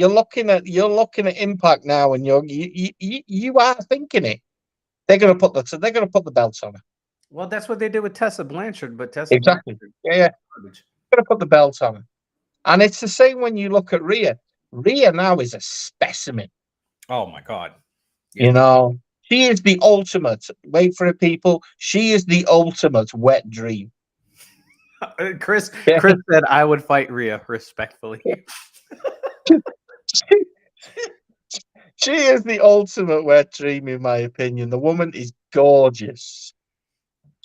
Impact now, and you are thinking it. They're gonna put the belts on her. Well, that's what they did with Tessa Blanchard, but Tessa Exactly. Blanchard, Gonna put the belts on her, and it's the same when you look at Rhea. Rhea now is a specimen. Oh my god! Yeah. She is the ultimate. Wait for it, people. She is the ultimate wet dream. Chris said I would fight Rhea respectfully. She is the ultimate wet dream, in my opinion. The woman is gorgeous.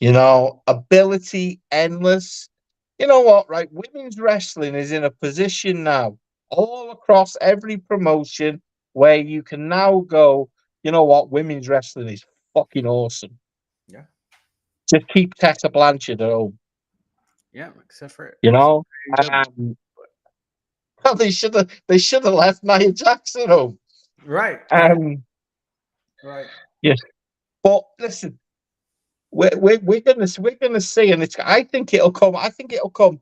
Ability endless. You know what, right? Women's wrestling is in a position now, all across every promotion, where you can now go, you know what, women's wrestling is fucking awesome. Yeah. Just keep Tessa Blanchard at home. Yeah, except for well, they should have left Nia Jackson home. Right. Right. Yes. But listen, we're gonna see, and I think it'll come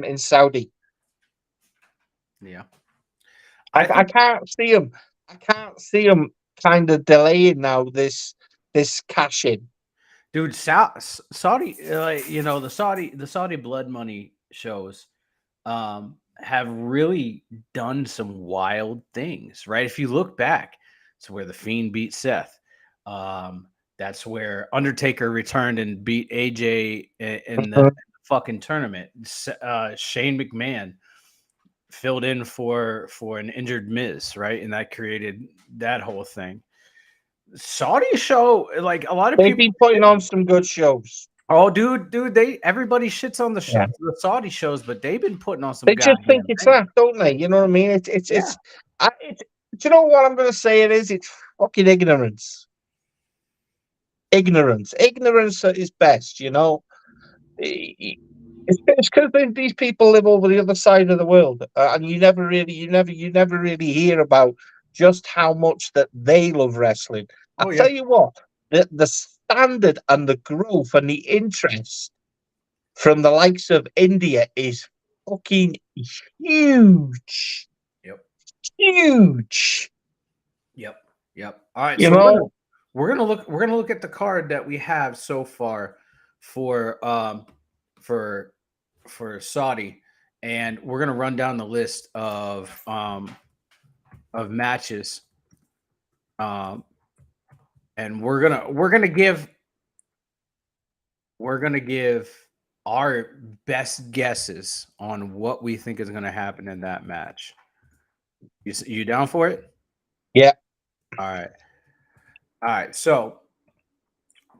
in Saudi. Yeah. I can't see him. I can't see him kind of delaying now this cash in. Dude, Saudi, the Saudi blood money shows have really done some wild things, right? If you look back, it's where the Fiend beat Seth. That's where Undertaker returned and beat AJ in the fucking tournament. Shane McMahon filled in for an injured Miz, right? And that created that whole thing. Saudi show, like a lot of people been putting on some good shows. Oh, dude, everybody shits on the Saudi shows, but they've been putting on some. They just think it's that, don't they? You know what I mean? Do you know what I'm going to say? It's fucking ignorance. Ignorance is best. It's because these people live over the other side of the world, and you never really hear about just how much that they love wrestling. I'll tell you what, the standard and the growth and the interest from the likes of India is fucking huge. Yep. Huge. Yep. All right. We're gonna look at the card that we have so far for Saudi, and we're gonna run down the list of matches, and we're gonna give our best guesses on what we think is gonna happen in that match. You down for it? Yeah. All right. So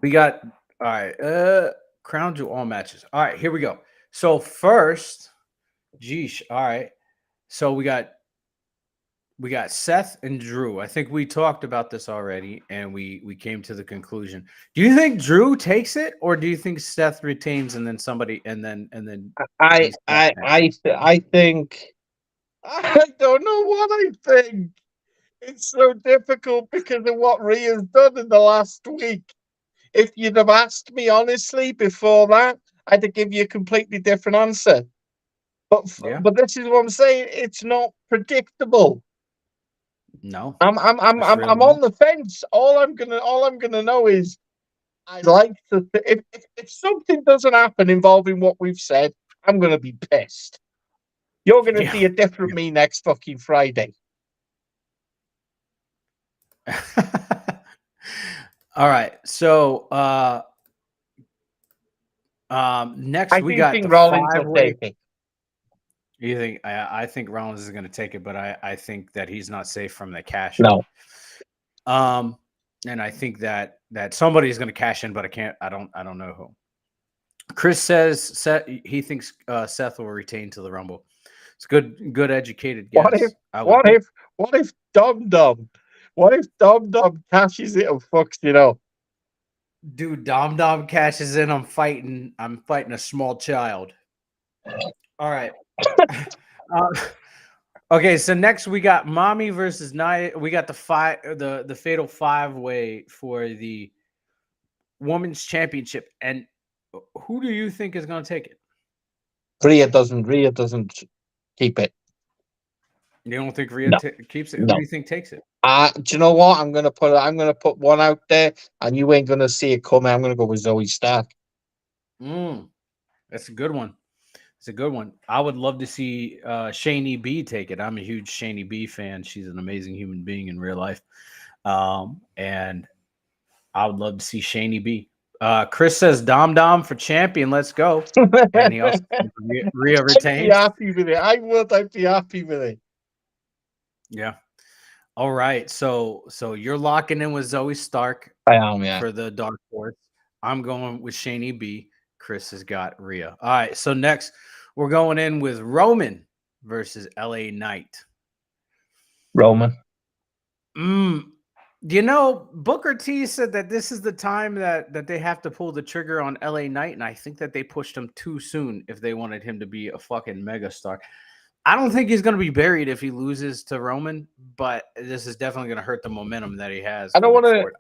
we got all right. Crown Jewel all matches. All right, here we go. So first, geesh. All right. So we got Seth and Drew. I think we talked about this already, and we came to the conclusion. Do you think Drew takes it, or do you think Seth retains and then somebody and then I think I don't know what I think. It's so difficult because of what Rhea's done in the last week. If you'd have asked me honestly before that, I'd have given you a completely different answer. Yeah. But this is what I'm saying. It's not predictable. No. I'm on the fence. All I'm gonna know is I'd like to. If something doesn't happen involving what we've said, I'm gonna be pissed. You're gonna see a different me next fucking Friday. All right. So next we got the Rollins will five-way. take it. You think I think Rollins is going to take it, but I think that he's not safe from the cash. No. And I think that somebody's going to cash in, but I don't know who. Chris says he thinks Seth will retain to the Rumble. It's good educated guess. What if Dum Dum cashes it and fucks it up? Dude, Dom cashes in. I'm fighting a small child. All right. Okay, so next we got Mommy versus Nia. We got the fatal 5-way for the women's championship. And who do you think is going to take it? Rhea doesn't keep it. You don't think Rhea keeps it? Who do you think takes it? Do you know what? I'm gonna put one out there, and you ain't gonna see it coming. I'm gonna go with Zoe Stark. That's a good one. It's a good one. I would love to see Shayna B take it. I'm a huge Shayna B fan. She's an amazing human being in real life, and I would love to see Shayna B. Chris says Dom for champion. Let's go. And he also Rhea retains. I'd be happy with it. I'd be happy with it. Yeah. All right. So you're locking in with Zoe Stark. I am, yeah. For the Dark Horse. I'm going with Shayna B. Chris has got Rhea. All right. So next we're going in with Roman versus LA Knight. Roman. You know, Booker T said that this is the time that they have to pull the trigger on LA Knight, and I think that they pushed him too soon if they wanted him to be a fucking megastar. I don't think he's going to be buried if he loses to Roman, but this is definitely going to hurt the momentum that he has. I don't want to,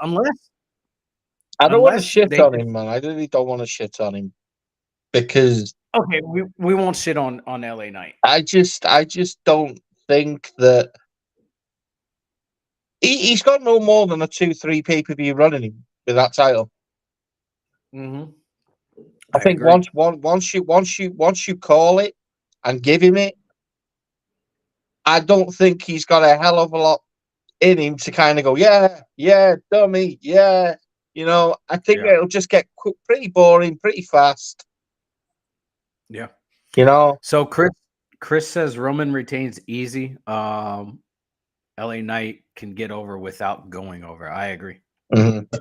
I don't want to shit on him, man. I really don't want to shit on him because okay, we won't shit on LA Knight. I just don't think that he's got no more than a 2-3 pay-per-view running him with that title. I think agree. once you call it and give him it, I don't think he's got a hell of a lot in him to kind of go, yeah, dummy, yeah. You know, I think it'll just get pretty boring, pretty fast. Yeah. You know. So Chris says Roman retains easy. LA Knight can get over without going over. I agree. Mm-hmm.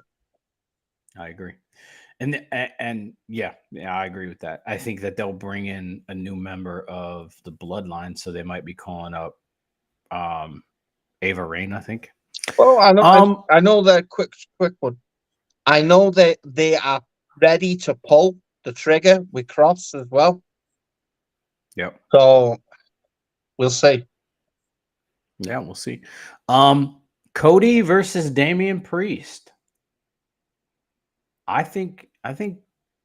I agree. And yeah, I agree with that. I think that they'll bring in a new member of the Bloodline, so they might be calling up Ava Raine, I think. Well, I know that quick one. I know that they are ready to pull the trigger with Cross as well. Yep. So we'll see. Yeah, we'll see. Cody versus Damian Priest. I think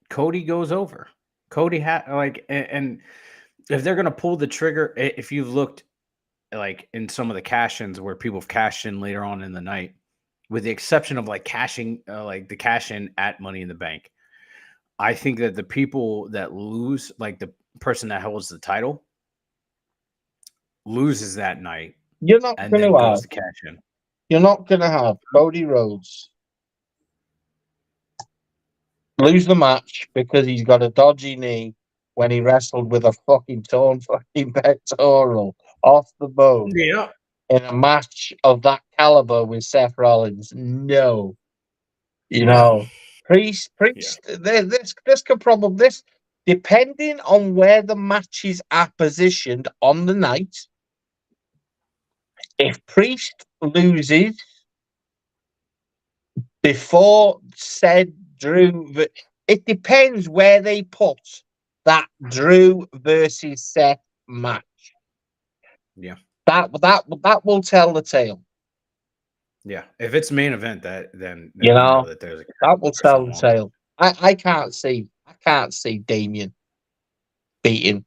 Cody goes over. Cody and if they're gonna pull the trigger, if you've looked like in some of the cash-ins where people have cashed in later on in the night, with the exception of like cashing, like the cash in at Money in the Bank, I think that the people that lose, like the person that holds the title, loses that night You're not and going then to goes have. to cash in. You're not going to have Cody Rhodes lose the match because he's got a dodgy knee when he wrestled with a fucking torn fucking pectoral off the bone Yeah. in a match of that caliber with Seth Rollins. No. You know, Priest, this could probably, this, depending on where the matches are positioned on the night, if Priest loses before said Drew, it depends where they put that Drew versus Seth match. Yeah. That will tell the tale. Yeah. If it's main event, then You we know know, that there's a that will for tell the someone. tale. I can't see Damien beating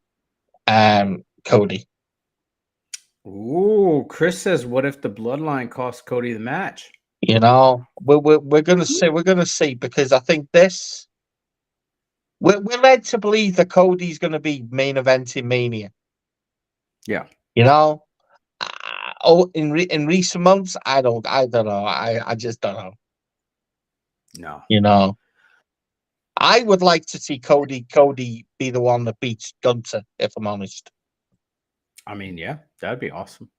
Cody. Ooh, Chris says, "What if the bloodline cost Cody the match?" You know, we're gonna see because I think this we're led to believe that Cody's gonna be main eventing Mania. Yeah. You know, in recent months, I don't know. I just don't know. No. You know, I would like to see Cody be the one that beats Gunther. If I'm honest, I mean, yeah, that'd be awesome.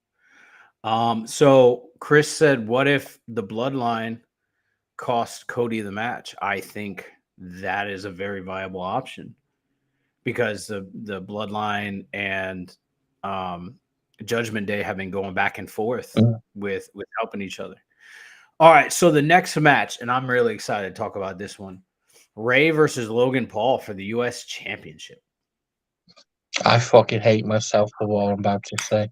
So Chris said, "What if the bloodline cost Cody the match?" I think that is a very viable option because the bloodline and Judgment Day have been going back and forth Mm. with helping each other. All right, so the next match, and I'm really excited to talk about this one: Ray versus Logan Paul for the U.S. Championship. I fucking hate myself for what I'm about to say.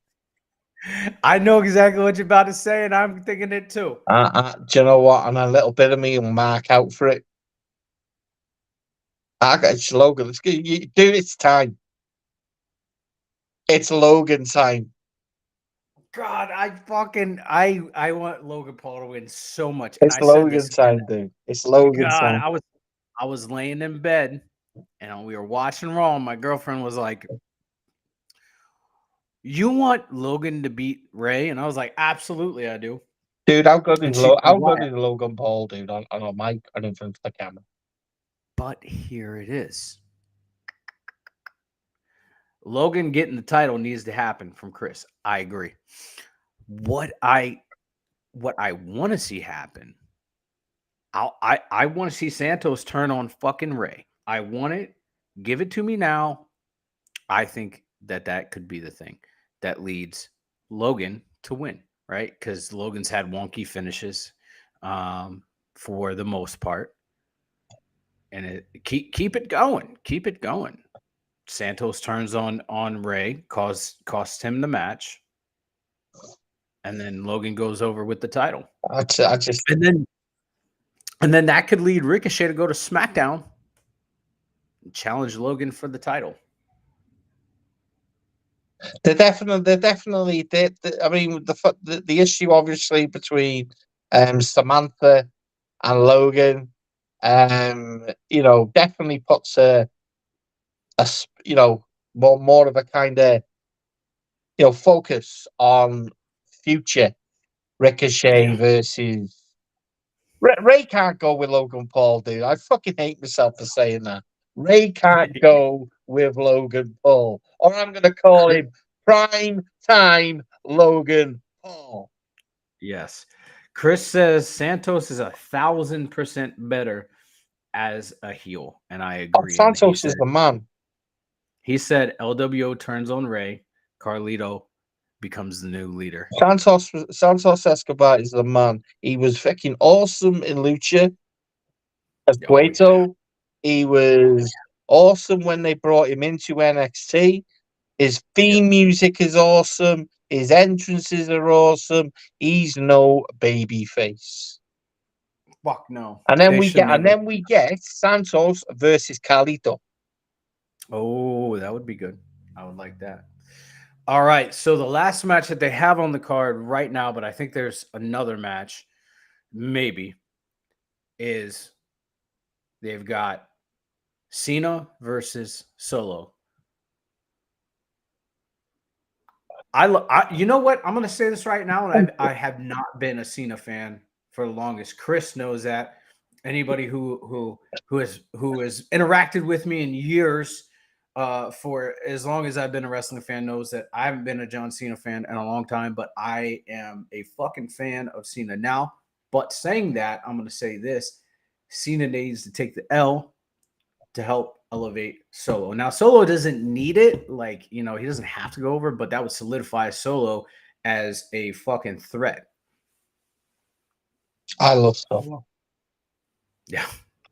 I know exactly what you're about to say, and I'm thinking it too. Do you know what? And a little bit of me will mark out for it. It's Logan. Dude, it's time. It's Logan time. God, I want Logan Paul to win so much. And It's I said Logan this, time, dude. It's Logan God, time. I was laying in bed and we were watching Raw, and my girlfriend was like, "You want Logan to beat Ray?" And I was like, "Absolutely, I do." Dude, how good And is she said, "Why?" Logan Paul, dude, on a mic and in front of the camera? But here it is. Logan getting the title needs to happen from Chris. I agree. What I want to see happen, I want to see Santos turn on fucking Ray. I want it. Give it to me now. I think that could be the thing that leads Logan to win, right? Because Logan's had wonky finishes for the most part, and keep it going, keep it going. Santos turns on Ray, costs him the match, and then Logan goes over with the title, I just and then that could lead Ricochet to go to SmackDown and challenge Logan for the title. I mean, the issue obviously between Samantha and Logan, definitely puts more of a kind of focus on future Ricochet Yeah. versus Ray can't go with Logan Paul, dude. I fucking hate myself for saying that. Ray can't go with Logan Paul, or I'm going to call him Prime Time Logan Paul. Yes. Chris says Santos is 1,000% better as a heel, and I agree. And Santos is the man. he said LWO turns on Ray, Carlito becomes the new leader. Santos Escobar is the man. He was fucking awesome in Lucha as Oh yeah. Cueto. He was awesome when they brought him into NXT. His theme music is awesome. His entrances are awesome. He's no baby face. Fuck no. And then we get Santos versus Carlito. Oh, that would be good. I would like that. All right. So the last match that they have on the card right now, but I think there's another match, maybe, is they've got Cena versus Solo. You know what? I'm gonna say this right now, and I have not been a Cena fan for the longest. Chris knows that. Anybody who has interacted with me in years, for as long as I've been a wrestling fan, knows that I haven't been a John Cena fan in a long time. But I am a fucking fan of Cena now. But saying that, I'm gonna say this: Cena needs to take the L to help elevate Solo. Now, Solo doesn't need it, like, he doesn't have to go over, but that would solidify Solo as a fucking threat. I love Solo. Yeah.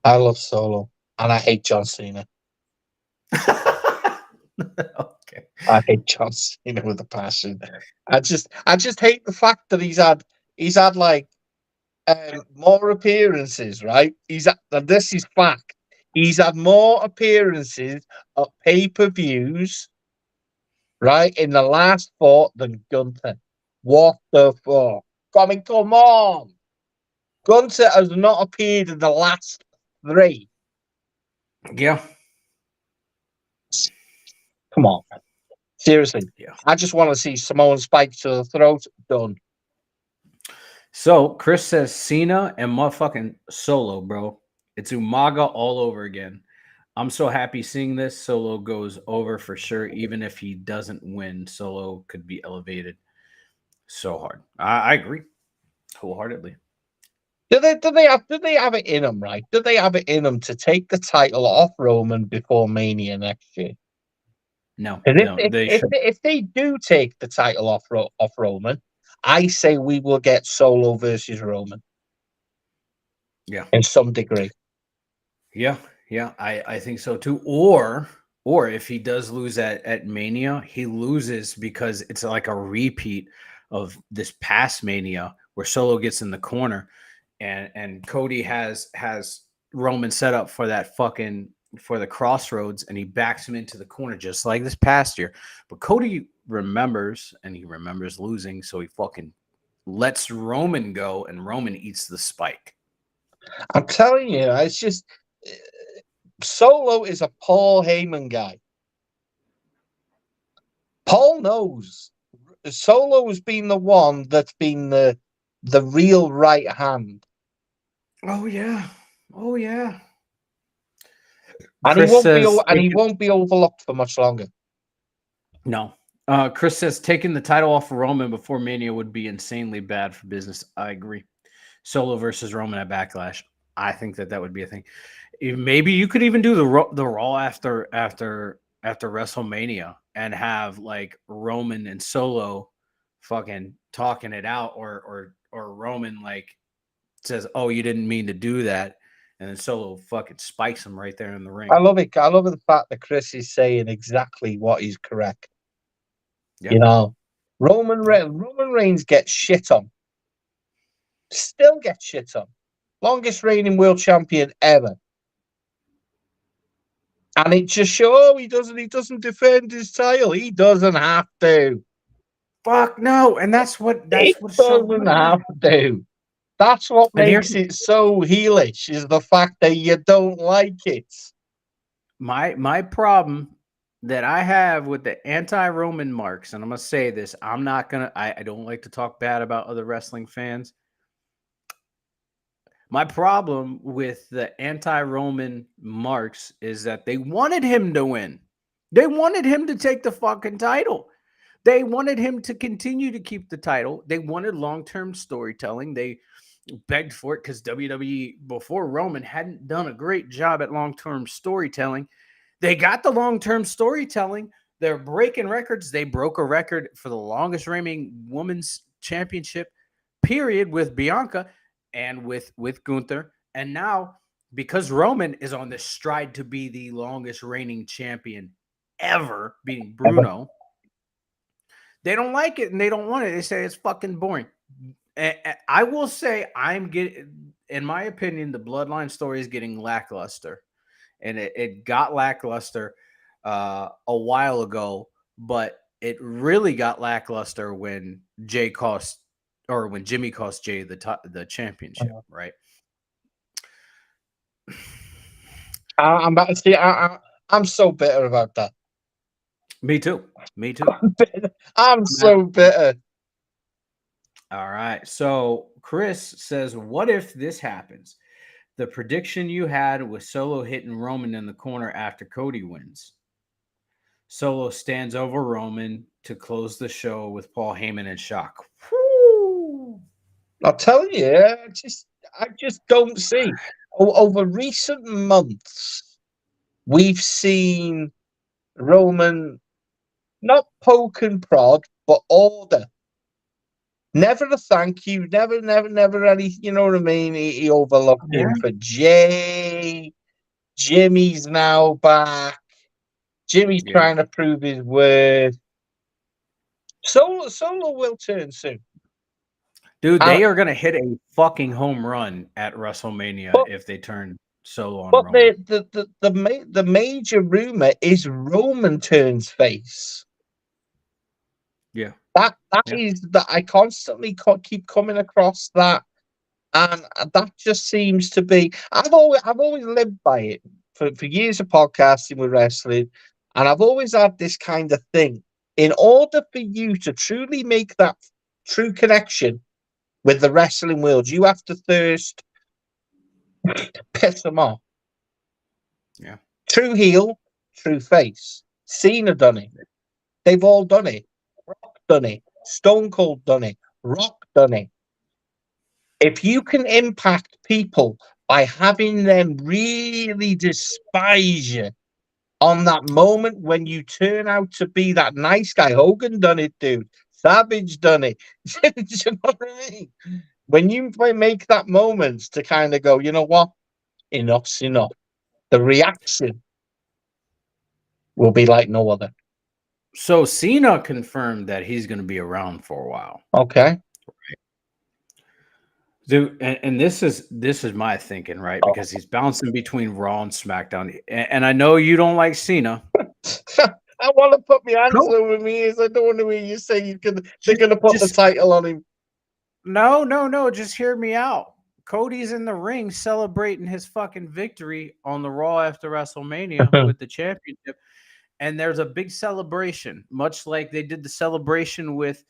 I love Solo. And I hate John Cena. Okay. I hate John Cena with a passion. I just hate the fact that he's had like more appearances, right? This is fact. He's had more appearances at pay-per-views, right, in the last 4 than Gunther. What the fuck? I mean, come on. Gunther has not appeared in the last 3. Yeah. Come on. Seriously. Yeah. I just want to see Samoan spikes to the throat done. So Chris says Cena and motherfucking Solo, bro. It's Umaga all over again. I'm so happy seeing this. Solo goes over for sure. Even if he doesn't win, Solo could be elevated so hard. I agree wholeheartedly. Did they have it in them, right? Did they have it in them to take the title off Roman before Mania next year? No, And they should. if they do take the title off Roman, I say we will get Solo versus Roman. Yeah. In some degree. Yeah, I think so too. Or if he does lose at Mania, he loses because it's like a repeat of this past Mania where Solo gets in the corner and Cody has Roman set up for that fucking for the crossroads and he backs him into the corner just like this past year. But Cody remembers and he remembers losing, so he fucking lets Roman go and Roman eats the spike. I'm telling you, it's just Solo is a Paul Heyman guy. Paul knows Solo has been the one that's been the real right hand. Oh yeah. Oh yeah. And Chris says he won't be overlooked for much longer. no. Chris says taking the title off of Roman before Mania would be insanely bad for business. I agree. Solo versus Roman at Backlash. I think that would be a thing. Maybe you could even do the Raw after WrestleMania and have like Roman and Solo fucking talking it out, or Roman like says, "Oh, you didn't mean to do that," and then Solo fucking spikes him right there in the ring. I love it. I love the fact that Chris is saying exactly what is correct. Yeah. You know, Roman Reigns gets shit on. Still gets shit on. Longest reigning world champion ever. And it just shows he doesn't defend his title. He doesn't have to. Fuck no. And that's what's so doesn't have to. That's what makes it so heelish, is the fact that you don't like it. My problem that I have with the anti-Roman marks, and I'm gonna say this, I don't like to talk bad about other wrestling fans. My problem with the anti-Roman marks is that they wanted him to win. They wanted him to take the fucking title. They wanted him to continue to keep the title. They wanted long-term storytelling. They begged for it because WWE before Roman hadn't done a great job at long-term storytelling. They got the long-term storytelling. They're breaking records. They broke a record for the longest reigning women's championship period with Bianca and with Gunther. And now, because Roman is on this stride to be the longest reigning champion ever, beating Bruno, they don't like it and they don't want it. They say it's fucking boring. I will say in my opinion, the Bloodline story is getting lackluster. And it got lackluster a while ago, but it really got lackluster when Jimmy cost Jay the championship, right? I'm about to see. I'm so bitter about that. Me too. Me too. I'm so bitter. All right. So Chris says, "What if this happens? The prediction you had with Solo hitting Roman in the corner after Cody wins. Solo stands over Roman to close the show with Paul Heyman in shock." Whew. I'll tell you, I just don't see. Over recent months, we've seen Roman not poke and prod, but order. Never a thank you. Never any. You know what I mean? He overlooked him for Jay. Jimmy's now back. Jimmy's Yeah. trying to prove his worth. Solo will turn soon. Dude, And, they are going to hit a fucking home run at WrestleMania but if they turn Solo on but Roman. the major rumor is Roman turns face. Yeah. That Yeah. is that I constantly keep coming across that, and that just seems to be. I've always lived by it for years of podcasting with wrestling, and I've always had this kind of thing. In order for you to truly make that true connection with the wrestling world, you have to first piss them off. Yeah. True heel, true face. Cena done it. They've all done it. Rock done it. Stone Cold done it. Rock done it. If you can impact people by having them really despise you on that moment when you turn out to be that nice guy, Hogan done it, dude. Savage done it. Do you know what I mean? When you make that moment to kind of go, you know what? Enough's enough. The reaction will be like no other. So Cena confirmed that he's going to be around for a while. Okay. Dude, and this is my thinking, right? Because he's bouncing between Raw and SmackDown. And I know you don't like Cena. I want to put my hands No, over me ears. I don't want to hear you say they're going to put the just title on him. no. Just hear me out. Cody's in the ring celebrating his fucking victory on the Raw after WrestleMania with the championship, and there's a big celebration, much like they did the celebration with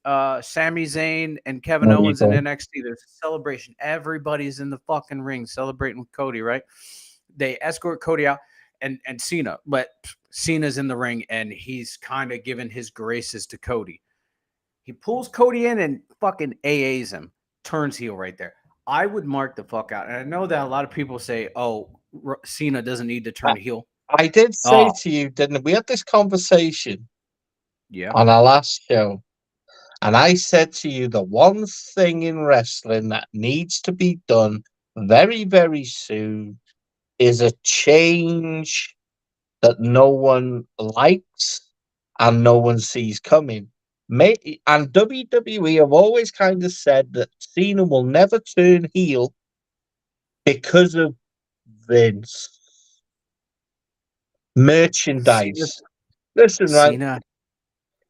Sami Zayn and Kevin There you Owens in go. NXT. There's a celebration. Everybody's in the fucking ring celebrating with Cody, right? They escort Cody out and Cena, but Cena's in the ring and he's kind of giving his graces to Cody. He pulls Cody in and fucking AAs him, turns heel right there. I would mark the fuck out. And I know that a lot of people say, oh, Cena doesn't need to turn heel. I did say Oh, to you, didn't we? We had this conversation yeah. on our last show, and I said to you the one thing in wrestling that needs to be done very, very soon is a change that no one likes and no one sees coming. And WWE have always kind of said that Cena will never turn heel because of Vince. Merchandise. Listen, right?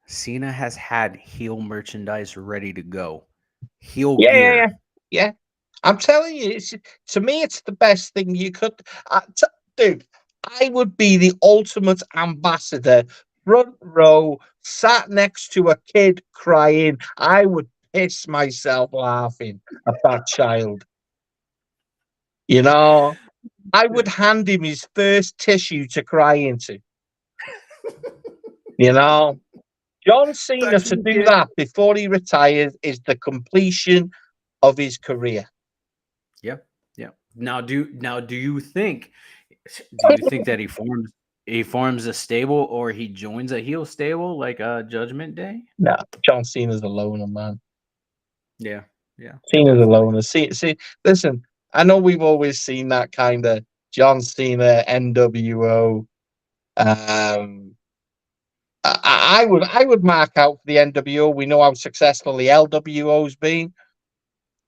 Cena has had heel merchandise ready to go. Heel Yeah, yeah, gear. yeah, yeah. I'm telling you, to me, it's the best thing you could. Dude, I would be the ultimate ambassador, front row, sat next to a kid crying. I would piss myself laughing at that child. You know, I would hand him his first tissue to cry into. You know, John Cena to Touching do kid. that before he retires is the completion of his career. Yeah. Yeah. Do you think that he forms a stable or he joins a heel stable like Judgment Day? No, John Cena's a loner, man. Yeah. Yeah. Cena's a Definitely. loner. See, listen, I know we've always seen that kind of John Cena, NWO. I would mark out for the NWO. We know how successful the LWO's been.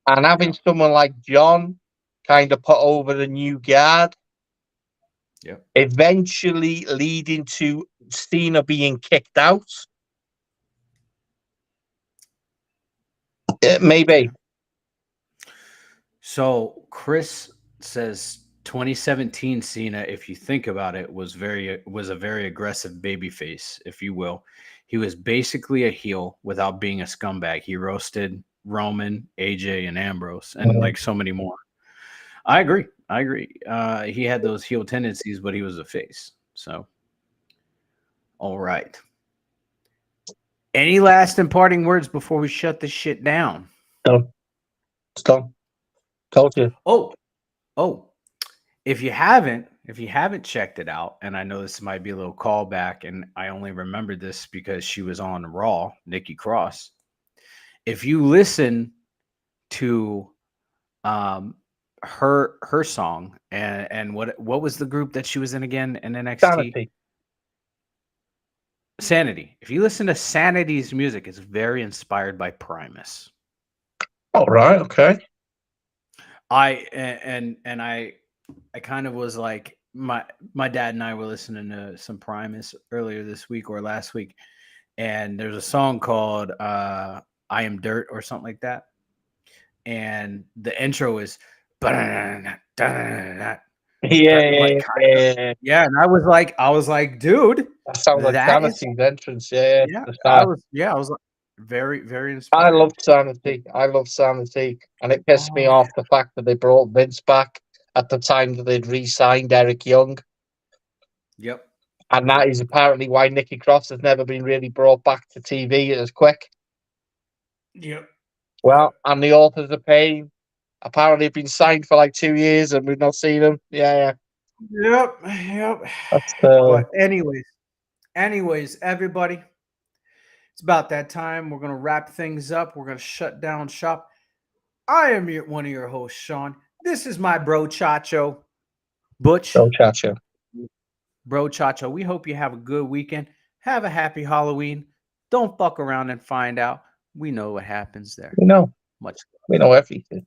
And having Yeah. someone like John kind of put over the new guard, Yeah. eventually leading to Cena being kicked out. Maybe. So Chris says 2017 Cena, if you think about it, was a very aggressive babyface, if you will. He was basically a heel without being a scumbag. He roasted Roman, AJ, and Ambrose, and Mhm. like so many more. I agree. I agree. He had those heel tendencies, but he was a face. So, all right. Any last imparting words before we shut this shit down? Done. It's done. Told you. Oh, if you haven't checked it out, and I know this might be a little callback, and I only remembered this because she was on Raw, Nikki Cross. If you listen to her song and what was the group that she was in again in NXT? Sanity. If you listen to Sanity's music, it's very inspired by Primus. All right. Okay. I kind of was like my dad and I were listening to some Primus earlier this week or last week, and there's a song called "I Am Dirt" or something like that, and the intro is Yeah. like yeah, and I was like, dude, That sounds like that is Sanity's entrance. Yeah. I was like very very I inspired. love Sanity. I love Sanity. And it pissed me off the fact that they brought Vince back at the time that they'd re-signed Eric Young. Yep. And that is apparently why Nikki Cross has never been really brought back to TV as quick. Yep. Well, and the Authors of Pain apparently have been signed for like 2 years and we've not seen them. Yeah. Yep. That's But anyways, everybody, it's about that time. We're gonna wrap things up. We're gonna shut down shop. I am one of your hosts, Sean. This is my bro Chacho, Butch. Don't chat you. Bro Chacho. We hope you have a good weekend. Have a happy Halloween. Don't fuck around and find out. We know what happens there. We know. Much. We know everything.